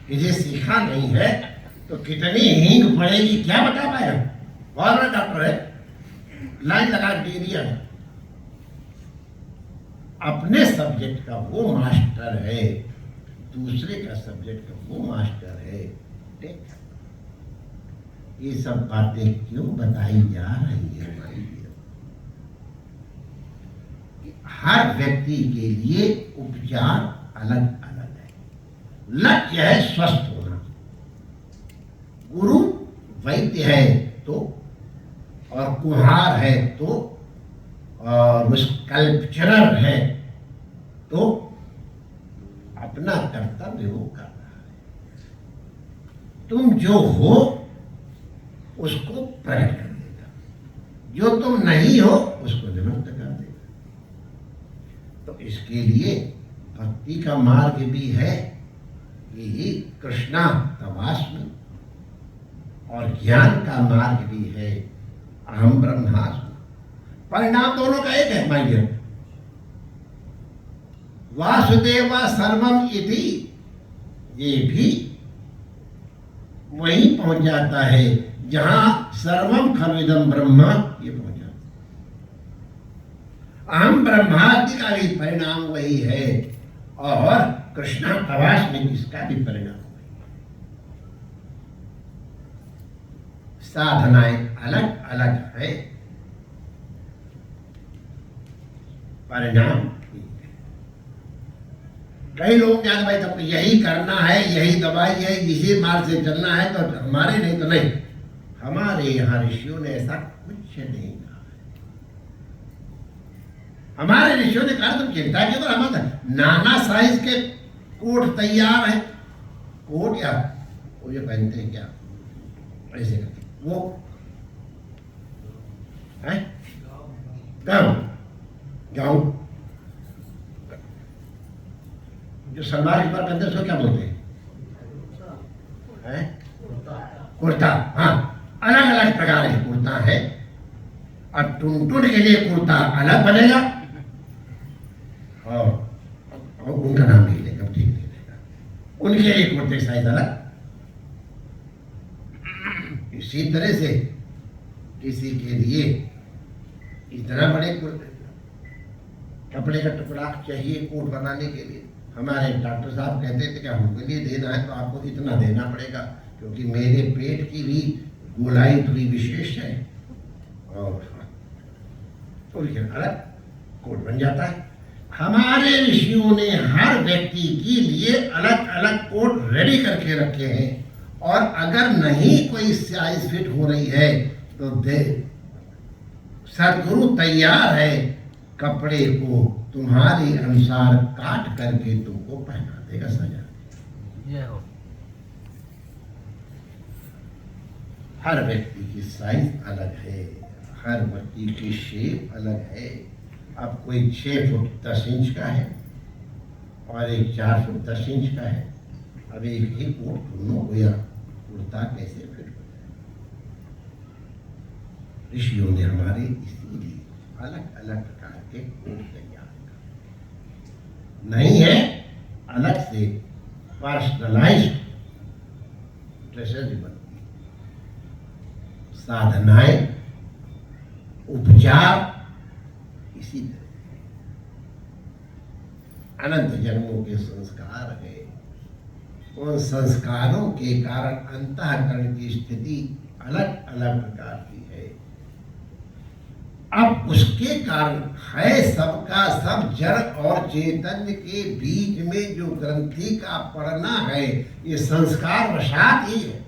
इसे सीखा नहीं है तो कितनी हींग पड़ेगी क्या बता पाएगा? बहुत बड़ा डॉक्टर है, लाइन लगा दे दिया है। अपने सब्जेक्ट का वो मास्टर है, दूसरे का सब्जेक्ट का वो मास्टर है। ठीक, ये सब बातें क्यों बताई जा रही है भाई? हर व्यक्ति के लिए उपचार अलग अलग है। लक्ष्य है स्वस्थ होना। गुरु वैद्य है तो, और कुम्हार है तो, और स्कल्पचरर है तो अपना कर्तव्य वो कर रहा है। तुम जो हो उसको प्रकट कर देगा, जो तुम नहीं हो उसको निवृत्त कर देगा। तो इसके लिए भक्ति का मार्ग भी है, यही कृष्णा तवास्मि, और ज्ञान का मार्ग भी है, अहम ब्रह्मास्मि। परिणाम दोनों का एक है माय डियर। वासुदेव सर्वम इति, ये भी वहीं पहुंच जाता है जहां सर्वम खलुइदं ब्रह्म ये पहुंच जाता है। अहम ब्रह्मादि का भी परिणाम वही है, और कृष्णा तवास्मि इसका भी परिणाम वही है। साधनाएं अलग अलग है, परिणाम। कई लोग कहते भाई तुमको यही करना है, यही दवाई है, इसी मार्ग से चलना है, तो हमारे नहीं तो नहीं। हमारे यहाँ ऋषियों ने ऐसा कुछ नहीं कहा। हमारे ऋषियों ने कहा तुम चिंता क्यों कर, हमारे नाना साइज के कोट तैयार है। कोट या वो ये पहनते हैं क्या, ऐसे करते वो है गाँव गाँव जो सलवार के ऊपर पहनते उसको क्या बोलते हैं? कुर्ता। हाँ, अलग अलग प्रकार के कुर्ता है, और टुनटुन के लिए कुर्ता अलग बनेगा, और उनका नाम नहीं लेगा, ठीक नहीं लेगा, उनके लिए कुर्ते साइज अलग। इसी तरह से किसी के लिए इतना बड़े कपड़े का टुकड़ा चाहिए कोट बनाने के लिए। हमारे डॉक्टर साहब कहते थे कि हमके लिए देना है तो आपको इतना देना पड़ेगा, क्योंकि मेरे पेट की भी गोलाई थोड़ी विशेष है, और उनके अलग कोट बन जाता है। हमारे ऋषियों ने हर व्यक्ति के लिए अलग अलग कोट रेडी करके रखे हैं, और अगर नहीं कोई साइज फिट हो रही है तो दे, सदगुरु तैयार है कपड़े को तुम्हारे अनुसार काट करके तुमको पहना देगा, सजा। हर व्यक्ति की साइज अलग है, हर व्यक्ति की शेप अलग है। अब कोई 6 फुट 10 इंच का है और एक 4 फुट 10 इंच का है। अब एक ही कोट दोनों को या कुर्ता कैसे फिट हो जाए? ऋषियों ने हमारे इसीलिए अलग अलग प्रकार के कोट तैयार कर, नहीं है अलग से पर्सनलाइज्ड ड्रेसेस भी बनती है। साधनाएं, उपचार इसी तरह अनंत जन्मों के संस्कार है। उन संस्कारों के कारण अंतःकरण की स्थिति अलग अलग प्रकार की है। अब उसके कारण है सबका सब जड़ और चैतन्य के बीच में जो ग्रंथि का पड़ना है, ये संस्कार वशात ही है।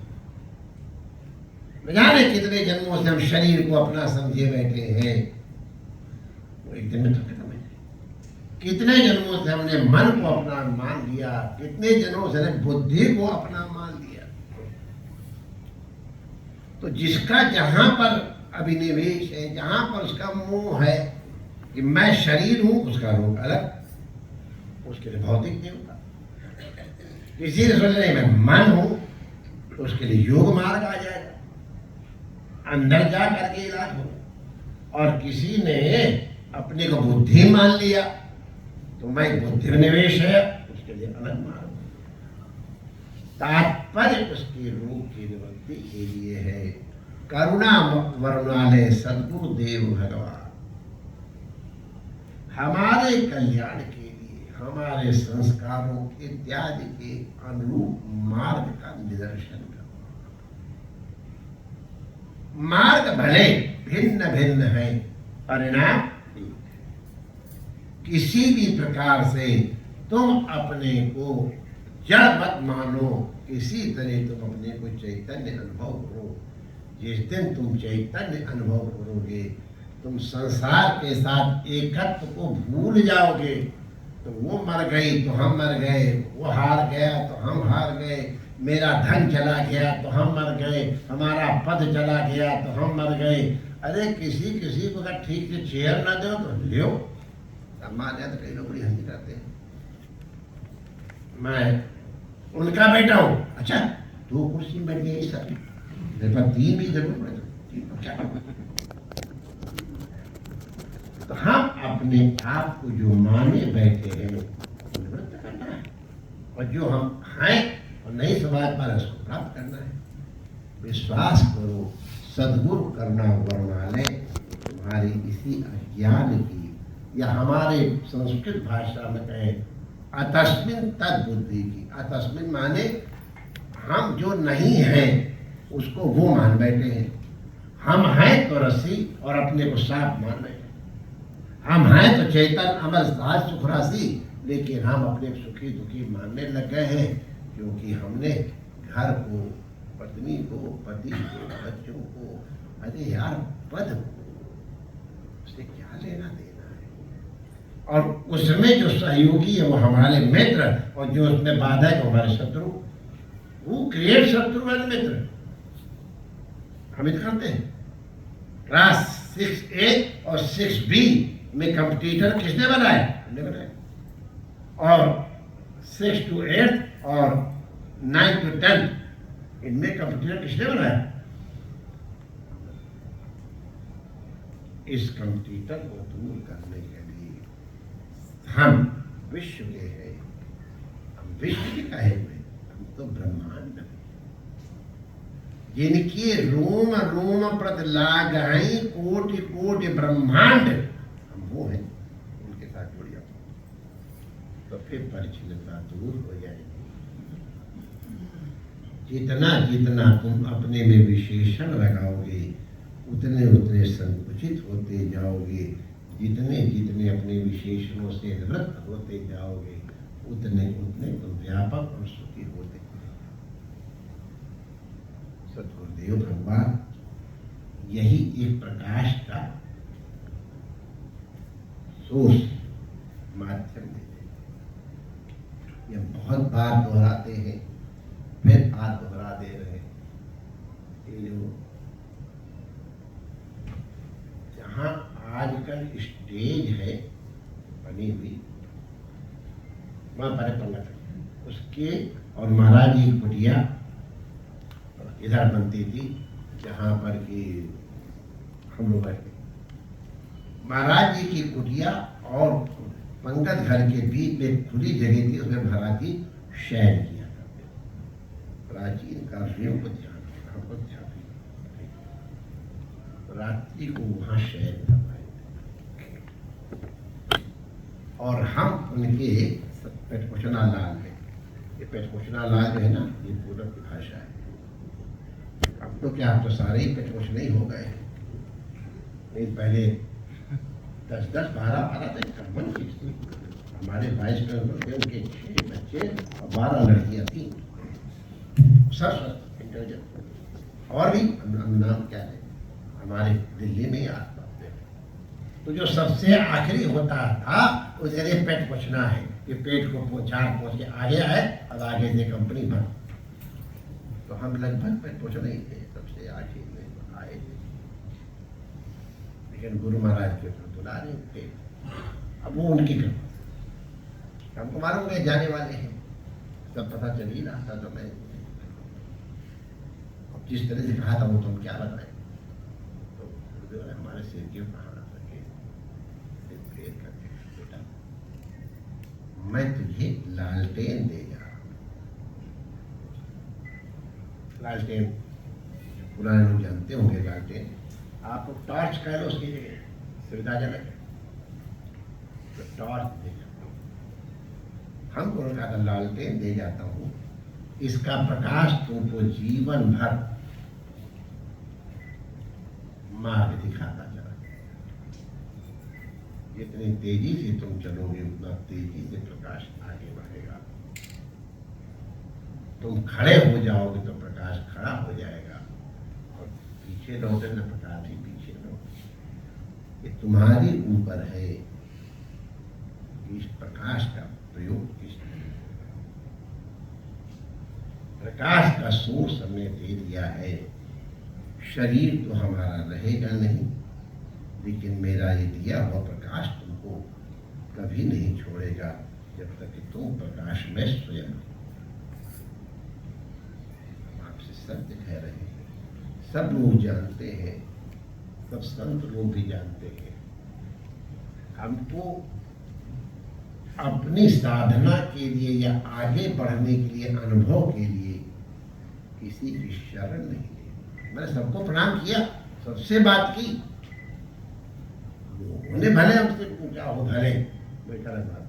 न जाने कितने जन्मों से हम शरीर को अपना समझे बैठे हैं, वो एक दिन में तो खत्म है। कितने जन्मों से हमने मन को अपना मान लिया, कितने जन्मों से हमने बुद्धि को अपना मान लिया। तो जिसका जहां पर अभिनिवेश है, जहां पर उसका मोह है कि मैं शरीर हूं, उसका रोग अलग, उसके लिए भौतिक देवता। किसी ने सोचा नहीं मैं मन हूं, तो उसके लिए योग मार्ग आ जाएगा, अंदर जा करके इलाज हो। और किसी ने अपने को बुद्धि मान लिया, तो मैं बुद्धि निवेश है, उसके लिए अलग मार्ग। तात्पर्य उसके रोग की निवृत्ति के लिए है। करुणा वरुणालय सद्गुरु देव भगवान हमारे कल्याण के लिए हमारे संस्कारों इत्यादि के अनुरूप मार्ग का निदर्शन करो। मार्ग भले भिन्न भिन्न है, परिणाम एक। किसी भी प्रकार से तुम अपने को जड़ मत मानो, इसी तरह तुम अपने को चैतन्य अनुभव करो। जिस दिन तुम चैतन्य अनुभव करोगे, तुम संसार के साथ एकत्व को भूल जाओगे। तो वो मर गई तो हम मर गए, वो हार गया तो हम हार गए, मेरा धन चला गया तो हम मर गए, हमारा पद चला गया तो हम मर गए। अरे किसी किसी को अगर ठीक से चेयर ना दो तो लियो। सम्मान है तो कई लोग बड़ी हंसी करते हैं, मैं उनका बेटा हूं। अच्छा, 2 कुर्सी में बैठ गए सर, मेरे पास 3 भी जरूर पड़े, 3 पर क्या। तो हम अपने आप को जो माने बैठे हैं निवृत्त करना है, और जो हम हैं और नई समाज पर उसको प्राप्त करना है। विश्वास करो, सद्गुरु करना वर्णालय तुम्हारी इसी अज्ञान की, या हमारे संस्कृत भाषा में कहें अतस्मिन तद बुद्धि की। अतस्मिन माने हम जो नहीं हैं उसको वो मान बैठे हैं। हम हैं तो रसी और अपने को साफ मान बैठे। हम हैं तो चेतन अमर साज सुख राशि, लेकिन हम अपने सुखी दुखी मानने लग गए हैं, क्योंकि हमने घर को, पत्नी को, पति को, बच्चों को, अरे यार पद को, उससे क्या लेना देना है। और उसमें जो सहयोगी है वो हमारे मित्र, और जो उसमें बाधा है वो हमारे शत्रु। वो क्रिएट शत्रु वाले मित्र हम करते हैं। क्लास 6A और 6B में कंपटीटर किसने बनाया? हमने बनाया। और 6 to 8 और 9 to 10 इनमें कंपटीटर किसने बनाया? इस कंपटीटर को दूर करने के लिए हम विश्व के हैं। हम विश्व के कहे हुए, हम तो ब्रह्मांड हैं, जिनकी रोम रोम प्रत लागई कोटि कोटि ब्रह्मांड, हम वो हैं। उनके साथ जुड़ जाओ तो फिर परिचिनता दूर हो जाएगी। जितना जितना तुम अपने में विशेषण लगाओगे, उतने उतने संकुचित होते जाओगे। जितने जितने अपने विशेषणों से निवृत्त होते जाओगे, उतने उतने तुम व्यापक और सुखी होते। सतगुरुदेव भगवान यही एक प्रकाश का सोर्स माध्यम देते हैं। ये बहुत बार दोहराते हैं, फिर आज दोहरा दे रहे हैं। ये जो जहाँ आजकल स्टेज है बनी हुई, वहाँ पर पंगत उसके और महाराज जी की कुटिया इधर बनती थी, जहाँ पर कि हम लोग बैठे। महाराज जी की कुटिया और पंगत घर के बीच में खुली जगह थी, उसमें महाराज जी शयन किया करते। प्राचीन कार्यों को ध्यान रात्रि को वहाँ शयन करवाए और हम उनके पेटकोशना लाल है। ये पेटकोशना लाल जो है ना, ये पूरब की भाषा है। अब तो क्या, आप तो सारे ही पेटकोशने ही हो गए। नहीं, पहले 10-10, 12-12 तक कम्बन थी। हमारे 22 में उनके 6 बच्चे और 12 लड़कियाँ थी, सब इंटेलिजेंट। और भी नाम क्या है हमारे दिल्ली में आसपास में। तो जो सबसे आखिरी होता था उस जगह पेट पोछना है, कि पेट को पहुँच के आगे आए, अब आगे से कंपनी बन। तो हम लगभग पेट पोछना ही थे, सबसे आखिर में आए थे। लेकिन गुरु महाराज के बुला रहे थे, अब वो उनकी कृपा। हमको मालूम है जाने वाले हैं, सब पता चल ही रहा था। तो मैं जिस तरह से कहा था वो तुम क्या बताए, तो हमारे सिर के ऊपर रखे, सिर फेर करके, बेटा मैं तुझे लालटेन दे जा रहा हूँ। लालटेन पुराने लोग जानते होंगे, लालटेन आप टॉर्च कह लो, उसकी जगह सुविधाजनक है। तो टॉर्च दे जाता हूँ, हम गुरु का लालटेन दे जाता हूँ, इसका प्रकाश तुमको जीवन भर मार्ग दिखाता चला जाएगा। जितनी तेजी से तुम चलोगे उतना तेजी से प्रकाश आगे बढ़ेगा। तुम खड़े हो जाओगे तो प्रकाश खड़ा हो जाएगा, और पीछे लौटे न प्रकाश ही पीछे लौटे। ये तुम्हारी ऊपर है कि इस प्रकाश का प्रयोग किस लिए। प्रकाश का सोर्स हमने दे दिया है। शरीर तो हमारा रहेगा नहीं, लेकिन मेरा ये दिया हुआ प्रकाश तुमको कभी नहीं छोड़ेगा जब तक कि तुम प्रकाश में स्वयं। सत्य कह रहे हैं, सब लोग जानते हैं, सब संत लोग भी जानते हैं। हमको अपनी साधना के लिए या आगे बढ़ने के लिए, अनुभव के लिए किसी की शरण नहीं ली। मैंने सबको प्रणाम किया, सबसे बात की, उन्हें भले हमसे पूछा हो, भले मैं कर बात,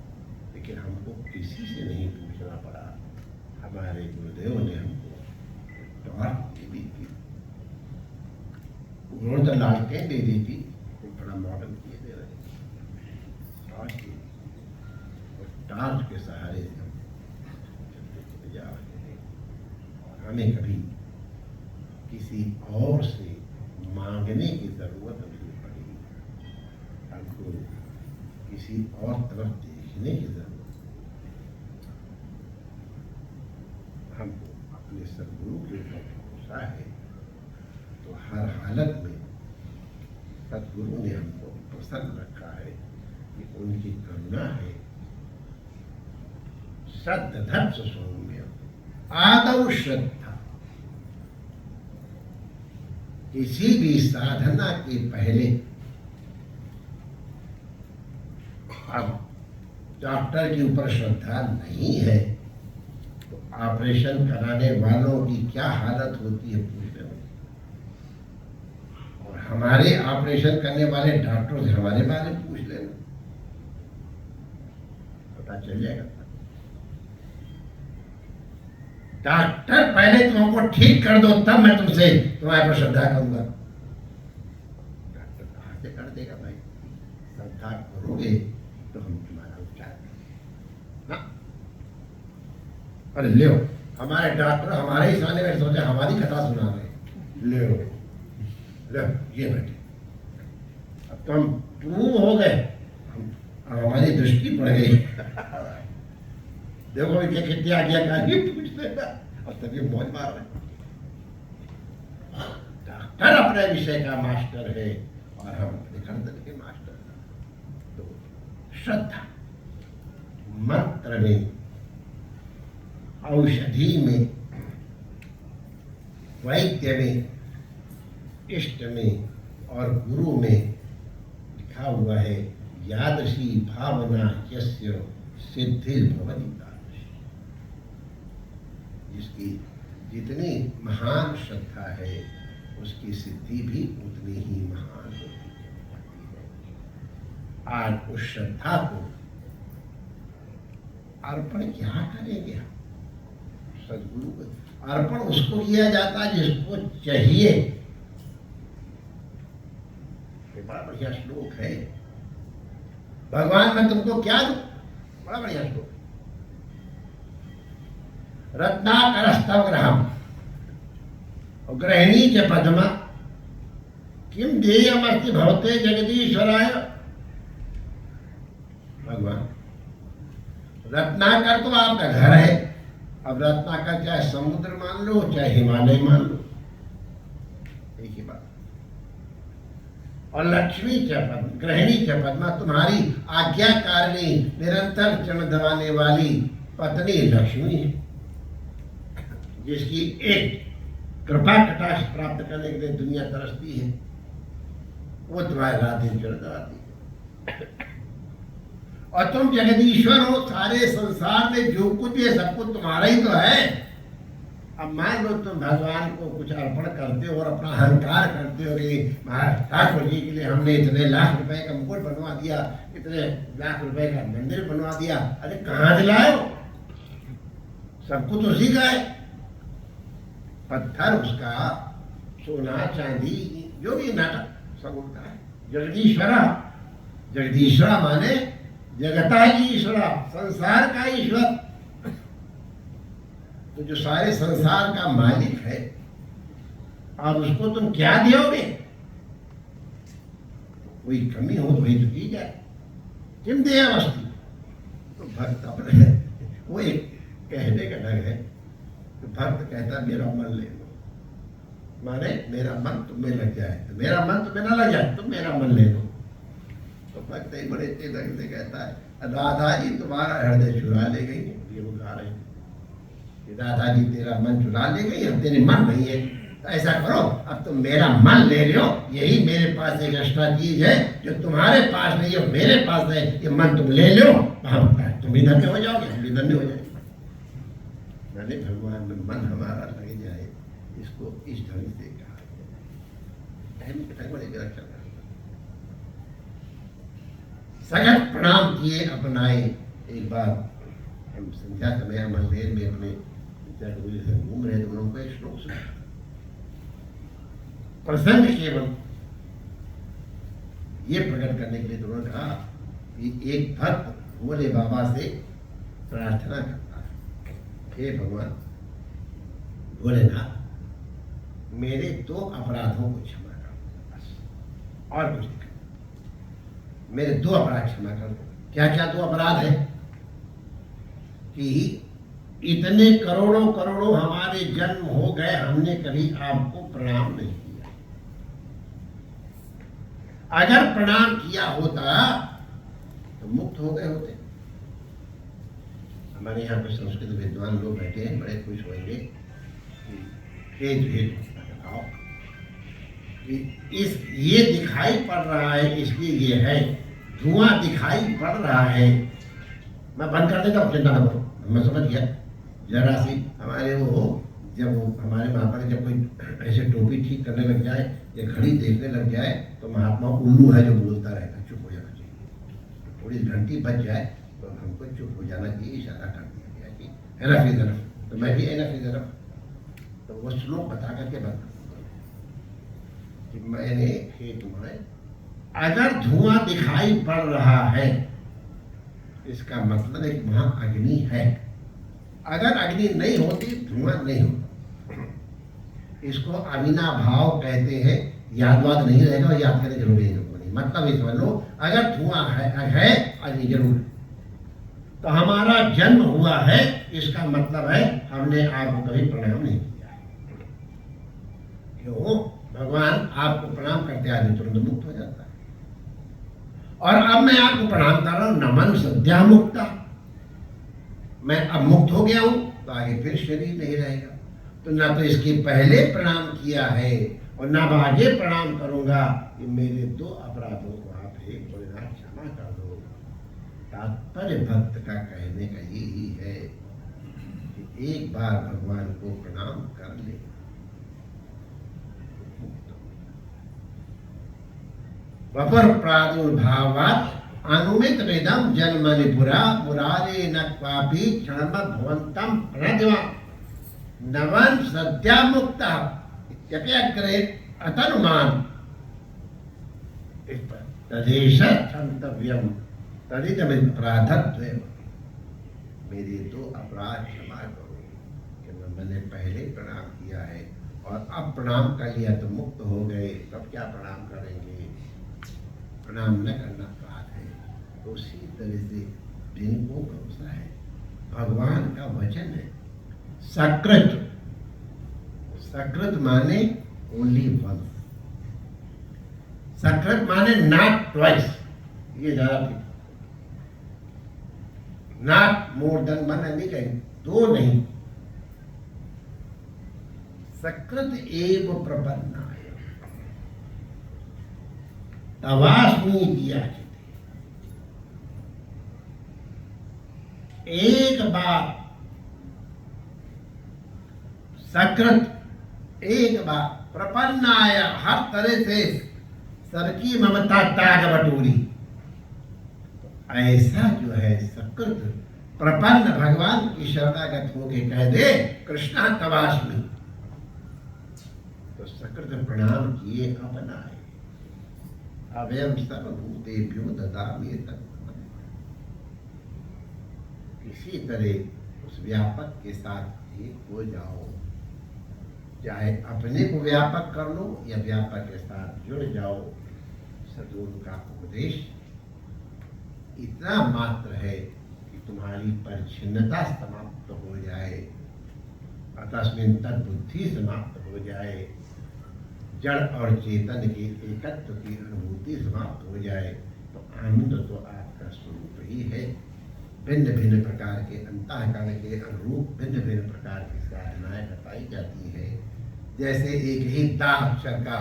लेकिन हमको किसी से नहीं पूछना पड़ा। हमारे गुरुदेव ने हमको दे दी थी, उन्होंने तो लालटेन दे दी थी, तो बड़ा मॉडल किए दे रहे टॉर्च की, और टॉर्च के सहारे से हम चलते चले जा रहे हैं। और हमें कभी किसी और से मांगने की जरूरत नहीं पड़ी, हमको किसी और तरफ देखने की जरूरत। हमको अपने सद्गुरु के ऊपर भरोसा है, तो हर हालत में सद्गुरु ने हमको प्रसन्न रखा है कि उनकी करुणा है। श्रद्धा सौम्य आदौ श्रद्धा। किसी भी साधना के पहले, अब डॉक्टर के ऊपर श्रद्धा नहीं है तो ऑपरेशन कराने वालों की क्या हालत होती है पूछ लेना। और हमारे ऑपरेशन करने वाले डॉक्टर से हमारे बारे में पूछ लेना, पता चल जाएगा। डॉक्टर पहले तुमको ठीक कर दो, तब मैं तुमसे तुम्हारे पर श्रद्धा करूंगा। डॉक्टर कहां से कर देगा भाई? श्रद्धा करोगे तो हम तुम्हारा उपचार करेंगे ना। अरे ले हमारे डॉक्टर हमारे ही सामने में सोचे हमारी कथा सुना रहे, ले ये बैठे, अब तो हम प्रूव हो गए, हमारी दृष्टि पड़ गई। देखो क्या कितनी आज्ञाकारी पूछ लेगा, और तभी मौज मार रहे। डॉक्टर अपने विषय का मास्टर है और हम अपने गर्दन के मास्टर हैं। तो श्रद्धा मंत्र में, औषधि में, वैद्य में, इष्ट में और गुरु में लिखा हुआ है, यादृशी भावना यस्य सिद्धिर्भवति। जिसकी जितनी महान श्रद्धा है उसकी सिद्धि भी उतनी ही महान होती है। आज उस श्रद्धा को अर्पण क्या करेंगे हम? सद्गुरु को अर्पण उसको किया जाता है जिसको चाहिए। बड़ा बढ़िया श्लोक है, भगवान मैं तुमको क्या दूं? बड़ा बढ़िया श्लोक। रत्नाकरस्तव ग्रहम और गृहिणी च पद्मा किम देयमस्ति भवते जगदीश्वराय। भगवान रत्नाकर तो आपका घर है, अब रत्नाकर चाहे समुद्र मान लो चाहे हिमालय मान लो, एक ही बात। और लक्ष्मी च पद्मा, गृहिणी च पद्मा, तुम्हारी आज्ञाकारिणी निरंतर चरण दबाने वाली पत्नी लक्ष्मी है, जिसकी एक कृपा कटाक्ष प्राप्त करने के लिए दुनिया तरसती है, वो तुम्हारे रात दिन चढ़ दबाती है। और तुम जगदीश्वर हो, सारे संसार में जो कुछ है सब कुछ तुम्हारा ही तो है। अब मान लो तुम भगवान को कुछ अर्पण करते हो और अपना अहंकार करते हो कि महाराज ठाकुर जी के लिए हमने इतने लाख रुपए का मुकुट बनवा दिया, इतने लाख रुपए का मंदिर बनवा दिया। अरे कहाँ से लाए हो? सब कुछ उसी का है, पत्थर उसका, सोना चांदी जो भी नाटक सब उनका है। जगदीश्वरा, जगदीश्वरा माने जगता ईश्वरा, संसार का ईश्वर। तो जो सारे संसार का मालिक है, और उसको तुम क्या दोगे? कोई कमी हो तो वही तो की जाए, किम दे वस्तु। तो भक्त अपने वो एक कहने का ढंग है, तो भक्त कहता मेरा मन ले लो, माने मेरा मन तुम्हें लग जाए, तो मेरा मन तुम्हें ना लग जाए, तुम मेरा मन ले लो। तो भक्त एक बड़े ढंग से कहता है राधा जी तुम्हारा हृदय चुरा ले गई, ये वो गा रहे हैं, राधा जी तेरा मन चुरा ले गई, अब तेरे मन नहीं है। तो ऐसा करो, अब तुम मेरा मन ले लो, यही मेरे पास एक एक्स्ट्रा चीज है जो तुम्हारे पास नहीं है, मेरे पास है, ये मन तुम ले लो, तुम भी धन्य हो जाओगे, हम भी धन्य हो जाएंगे। मैंने भगवान में मन हमारा लग जाए, इसको इस ढंग से कहा रक्षा। सगत प्रणाम किए अपनाए। एक बार हम संध्या समय मंदिर में अपने से घूम रहे थे, उनको एक श्लोक सुना, प्रसंग केवल ये प्रकट करने के लिए तो उन्होंने कहा कि एक भक्त भोले बाबा से प्रार्थना करता है, हे भगवान भोलेनाथ, मेरे 2 अपराधों को क्षमा कर दो, बस और कुछ नहीं, मेरे 2 अपराध क्षमा कर दो। क्या क्या 2 अपराध है? कि इतने करोड़ों करोड़ों हमारे जन्म हो गए, हमने कभी आपको प्रणाम नहीं किया। अगर प्रणाम किया होता तो मुक्त हो गए होते। हमारे यहाँ पे संस्कृत विद्वान लोग बैठे हैं, बड़े खुश होंगे कि इस ये दिखाई पड़ रहा है, इसलिए ये है, धुआं दिखाई पड़ रहा है। मैं बंद कर देता हूँ, चिंता न करो, मैं समझ गया। जरा सी हमारे वो जब वो हमारे महात्मा जब कोई ऐसे टोपी ठीक करने लग जाए या घड़ी देखने लग जाए तो महात्मा उल्लू है जो बोलता रहेगा, चुप हो जाना चाहिए। थोड़ी घंटी बच जाए तो हमको चुप हो जाना चाहिए, इशारा कर दिया गया कि एनफ इज एनफ, तो मैं भी एनफ इज एनफ। तो वो श्लोक बता करके बंद कि मैंने खेत में अगर धुआं दिखाई पड़ रहा है, इसका मतलब एक वहां अग्नि है। अगर अग्नि नहीं होती धुआं नहीं होता। इसको अविनाभाव कहते हैं, यादवाद नहीं रहेगा और याद करने की जरूरत नहीं। मतलब ये समझ लो, अगर धुआं है अग्नि जरूर है, तो हमारा जन्म हुआ है, इसका मतलब है हमने आपको कभी प्रणाम नहीं किया है। क्यों? भगवान आपको प्रणाम करते आदमी तुरंत मुक्त हो जाता है। और अब मैं आपको प्रणाम कर रहा हूं, नमन सद्या मुक्ता, मैं अब मुक्त हो गया हूं, तो आगे फिर शरीर नहीं रहेगा। तो ना तो इसके पहले प्रणाम किया है और ना आगे प्रणाम करूंगा। ये मेरे 2 अपराधों को आप हे भोलेनाथ क्षमा कर दो। तात्पर्य भक्त का कहने का यही है कि एक बार भगवान को प्रणाम कर ले, वपर प्रादुर्भावात् अनुमित वेदम जन्मनिपुरा मुरारे न क्वापि क्षण भवंतम प्रणदिवा नवन सद्या मुक्ता इत्यग्रे अतनुमान तदेश क्षंतव्यम तदिदमित अपराधत्वेन। मेरे 2 अपराध क्षमा करो कि मैंने पहले प्रणाम किया है और अब प्रणाम कर लिया तो मुक्त हो गए, तब क्या प्रणाम करेंगे? प्रणाम न करना अपराध है। तो उसी तरह से जिनको भरोसा है, भगवान का वचन है, सकृत, सकृत माने ओनली वन, सकृत माने नॉट ट्वाइस, ये ज्यादा ठीक, नॉट मोर देन वन नहीं कहेंगे, 2 नहीं, सकृत एव प्रपन्ना तवास्मी दिया। एक बार सकृत एक बार प्रपन्नाय, हर तरह से सबकी ममता ताग बटोरी। ऐसा जो है सकृत प्रपन्न भगवान की शरणागत होके कह दे कृष्णा तवास्मि, तो सकृत प्रणाम किए अपनाए। अवयम सर्वभूतेभ्यो ददामि तत्त्वम्। किसी तरह उस व्यापक के साथ एक हो जाओ, चाहे अपने को व्यापक कर लो या व्यापक के साथ जुड़ जाओ। सद्गुरु का उपदेश इतना मात्र है कि तुम्हारी परिच्छिन्नता समाप्त हो जाए, तस्मिन् तद्बुद्धि समाप्त हो जाए, जड़ और चेतन के एकत्व की अनुभूति समाप्त हो जाए, तो आनंद तो आपका स्वरूप ही है। भिन्न भिन्न प्रकार के अंतःकरण के अनुरूप भिन्न भिन्न प्रकार की साधनाएं बताई जाती है। जैसे एक ही दा अक्षर का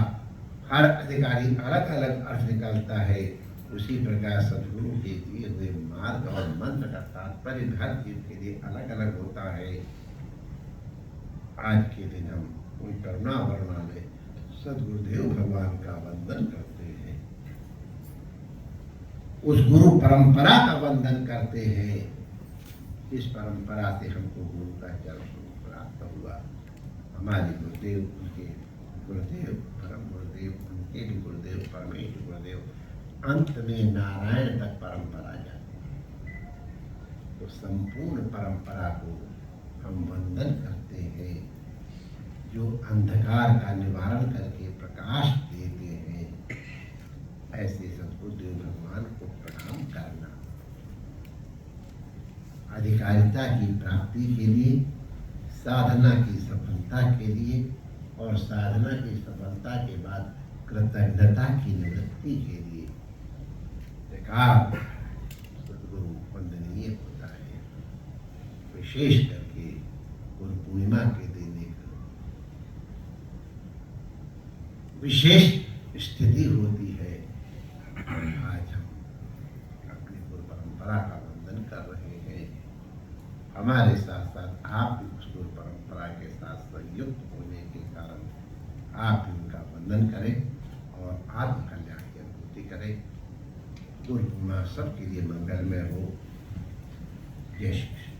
हर अधिकारी अलग अलग अर्थ निकालता है, उसी प्रकार सद्गुरु के दिए हुए मार्ग और मंत्र का तात्पर्य हर जीव के लिए अलग अलग होता है। आज के दिन हम उन करुणा वर्णालय सद्गुरुदेव भगवान का वंदन करते हैं, उस गुरु परंपरा का वंदन करते हैं। इस परंपरा से हमको गुरु का चरण प्राप्त हुआ। हमारे गुरुदेव, उनके गुरुदेव, परम गुरुदेव, उनके भी गुरुदेव परमेश्वर गुरुदेव, अंत में नारायण तक परंपरा जाती है। तो संपूर्ण परंपरा को हम वंदन करते हैं, जो अंधकार का निवारण करके प्रकाश देते हैं। ऐसे सद्गुरुदेव भगवान को प्रणाम करना अधिकारिता की प्राप्ति के लिए, साधना की सफलता के लिए और साधना की सफलता के बाद कृतज्ञता की निवृत्ति के लिए सद्गुरु वंदनीय होता है। विशेष करके गुरु पूर्णिमा के दिन विशेष स्थिति होती है। आज हम अपनी गुरु परंपरा का वंदन कर रहे हैं। हमारे साथ साथ आप भी उस गुरु परंपरा के साथ संयुक्त होने के कारण आप भी उनका वंदन करें और आत्म कल्याण की अनुभूति करें। गुरु पूर्णिमा सबके लिए मंगलमय हो। जय श्री कृष्ण।